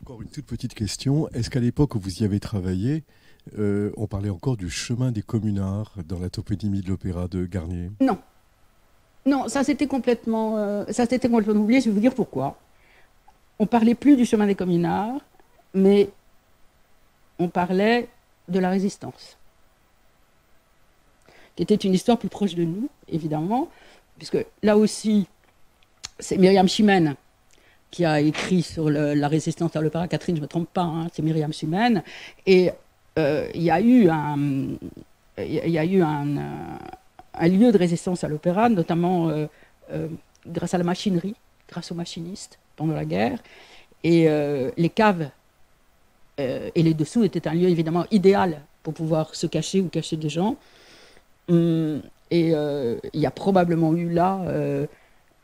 Encore une toute petite question. Est-ce qu'à l'époque où vous y avez travaillé, on parlait encore du chemin des communards dans la toponymie de l'opéra de Garnier? Non. Non, ça c'était complètement oublié, je vais vous dire pourquoi. On parlait plus du chemin des communards, mais on parlait de la résistance, qui était une histoire plus proche de nous, évidemment, puisque là aussi, c'est Myriam Chimène qui a écrit sur la résistance à l'opéra. Catherine, je ne me trompe pas, hein, c'est Myriam Chimène. Et il y a eu un lieu de résistance à l'opéra, notamment grâce à la machinerie, grâce aux machinistes pendant la guerre. Et les caves et les dessous étaient un lieu évidemment idéal pour pouvoir se cacher ou cacher des gens. Et il y a probablement eu là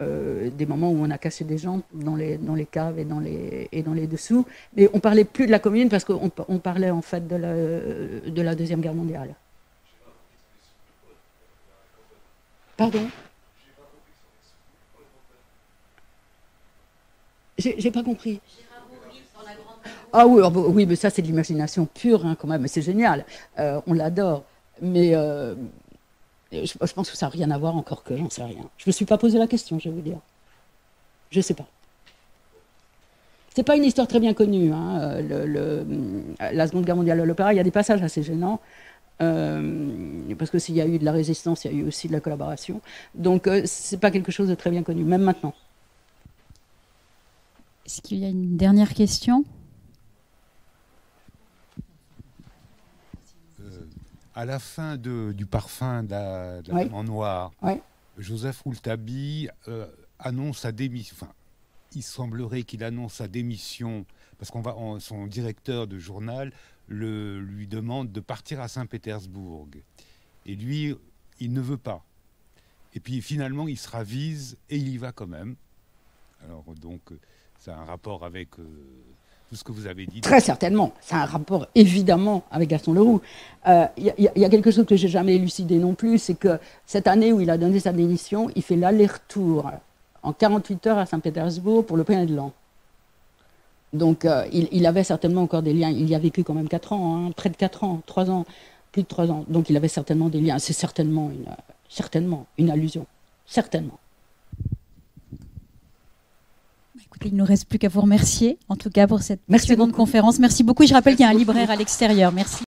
des moments où on a caché des gens dans les caves et dans les dessous. Mais on ne parlait plus de la commune parce qu'on parlait en fait de la Deuxième Guerre mondiale. Pardon ? J'ai pas compris. Ah oui, oui, mais ça c'est de l'imagination pure, hein, quand même, c'est génial, on l'adore, mais je pense que ça n'a rien à voir encore que, j'en sais rien. Je ne me suis pas posé la question, je vais vous dire. Je ne sais pas. C'est pas une histoire très bien connue, hein, la Seconde Guerre mondiale à l'opéra, il y a des passages assez gênants, parce que s'il y a eu de la résistance, il y a eu aussi de la collaboration, donc c'est pas quelque chose de très bien connu, même maintenant. Est-ce qu'il y a une dernière question ? À la fin du parfum de la Dame en noir, Joseph Rouletabille annonce sa démission. Enfin, il semblerait qu'il annonce sa démission parce son directeur de journal lui demande de partir à Saint-Pétersbourg. Et lui, il ne veut pas. Et puis finalement, il se ravise et il y va quand même. Alors donc, ça a un rapport avec... tout ce que vous avez dit. Très certainement. C'est un rapport, évidemment, avec Gaston Leroux. Il y a quelque chose que je n'ai jamais élucidé non plus, c'est que cette année où il a donné sa démission, il fait l'aller-retour en 48 heures à Saint-Pétersbourg pour le Prix de l'An. Donc, il avait certainement encore des liens. Il y a vécu quand même 4 ans, hein, près de 4 ans, 3 ans, plus de 3 ans. Donc, il avait certainement des liens. C'est certainement une allusion. Certainement. Il ne nous reste plus qu'à vous remercier, en tout cas pour cette passionnante conférence. Merci beaucoup. Je rappelle qu'il y a un libraire à l'extérieur. Merci.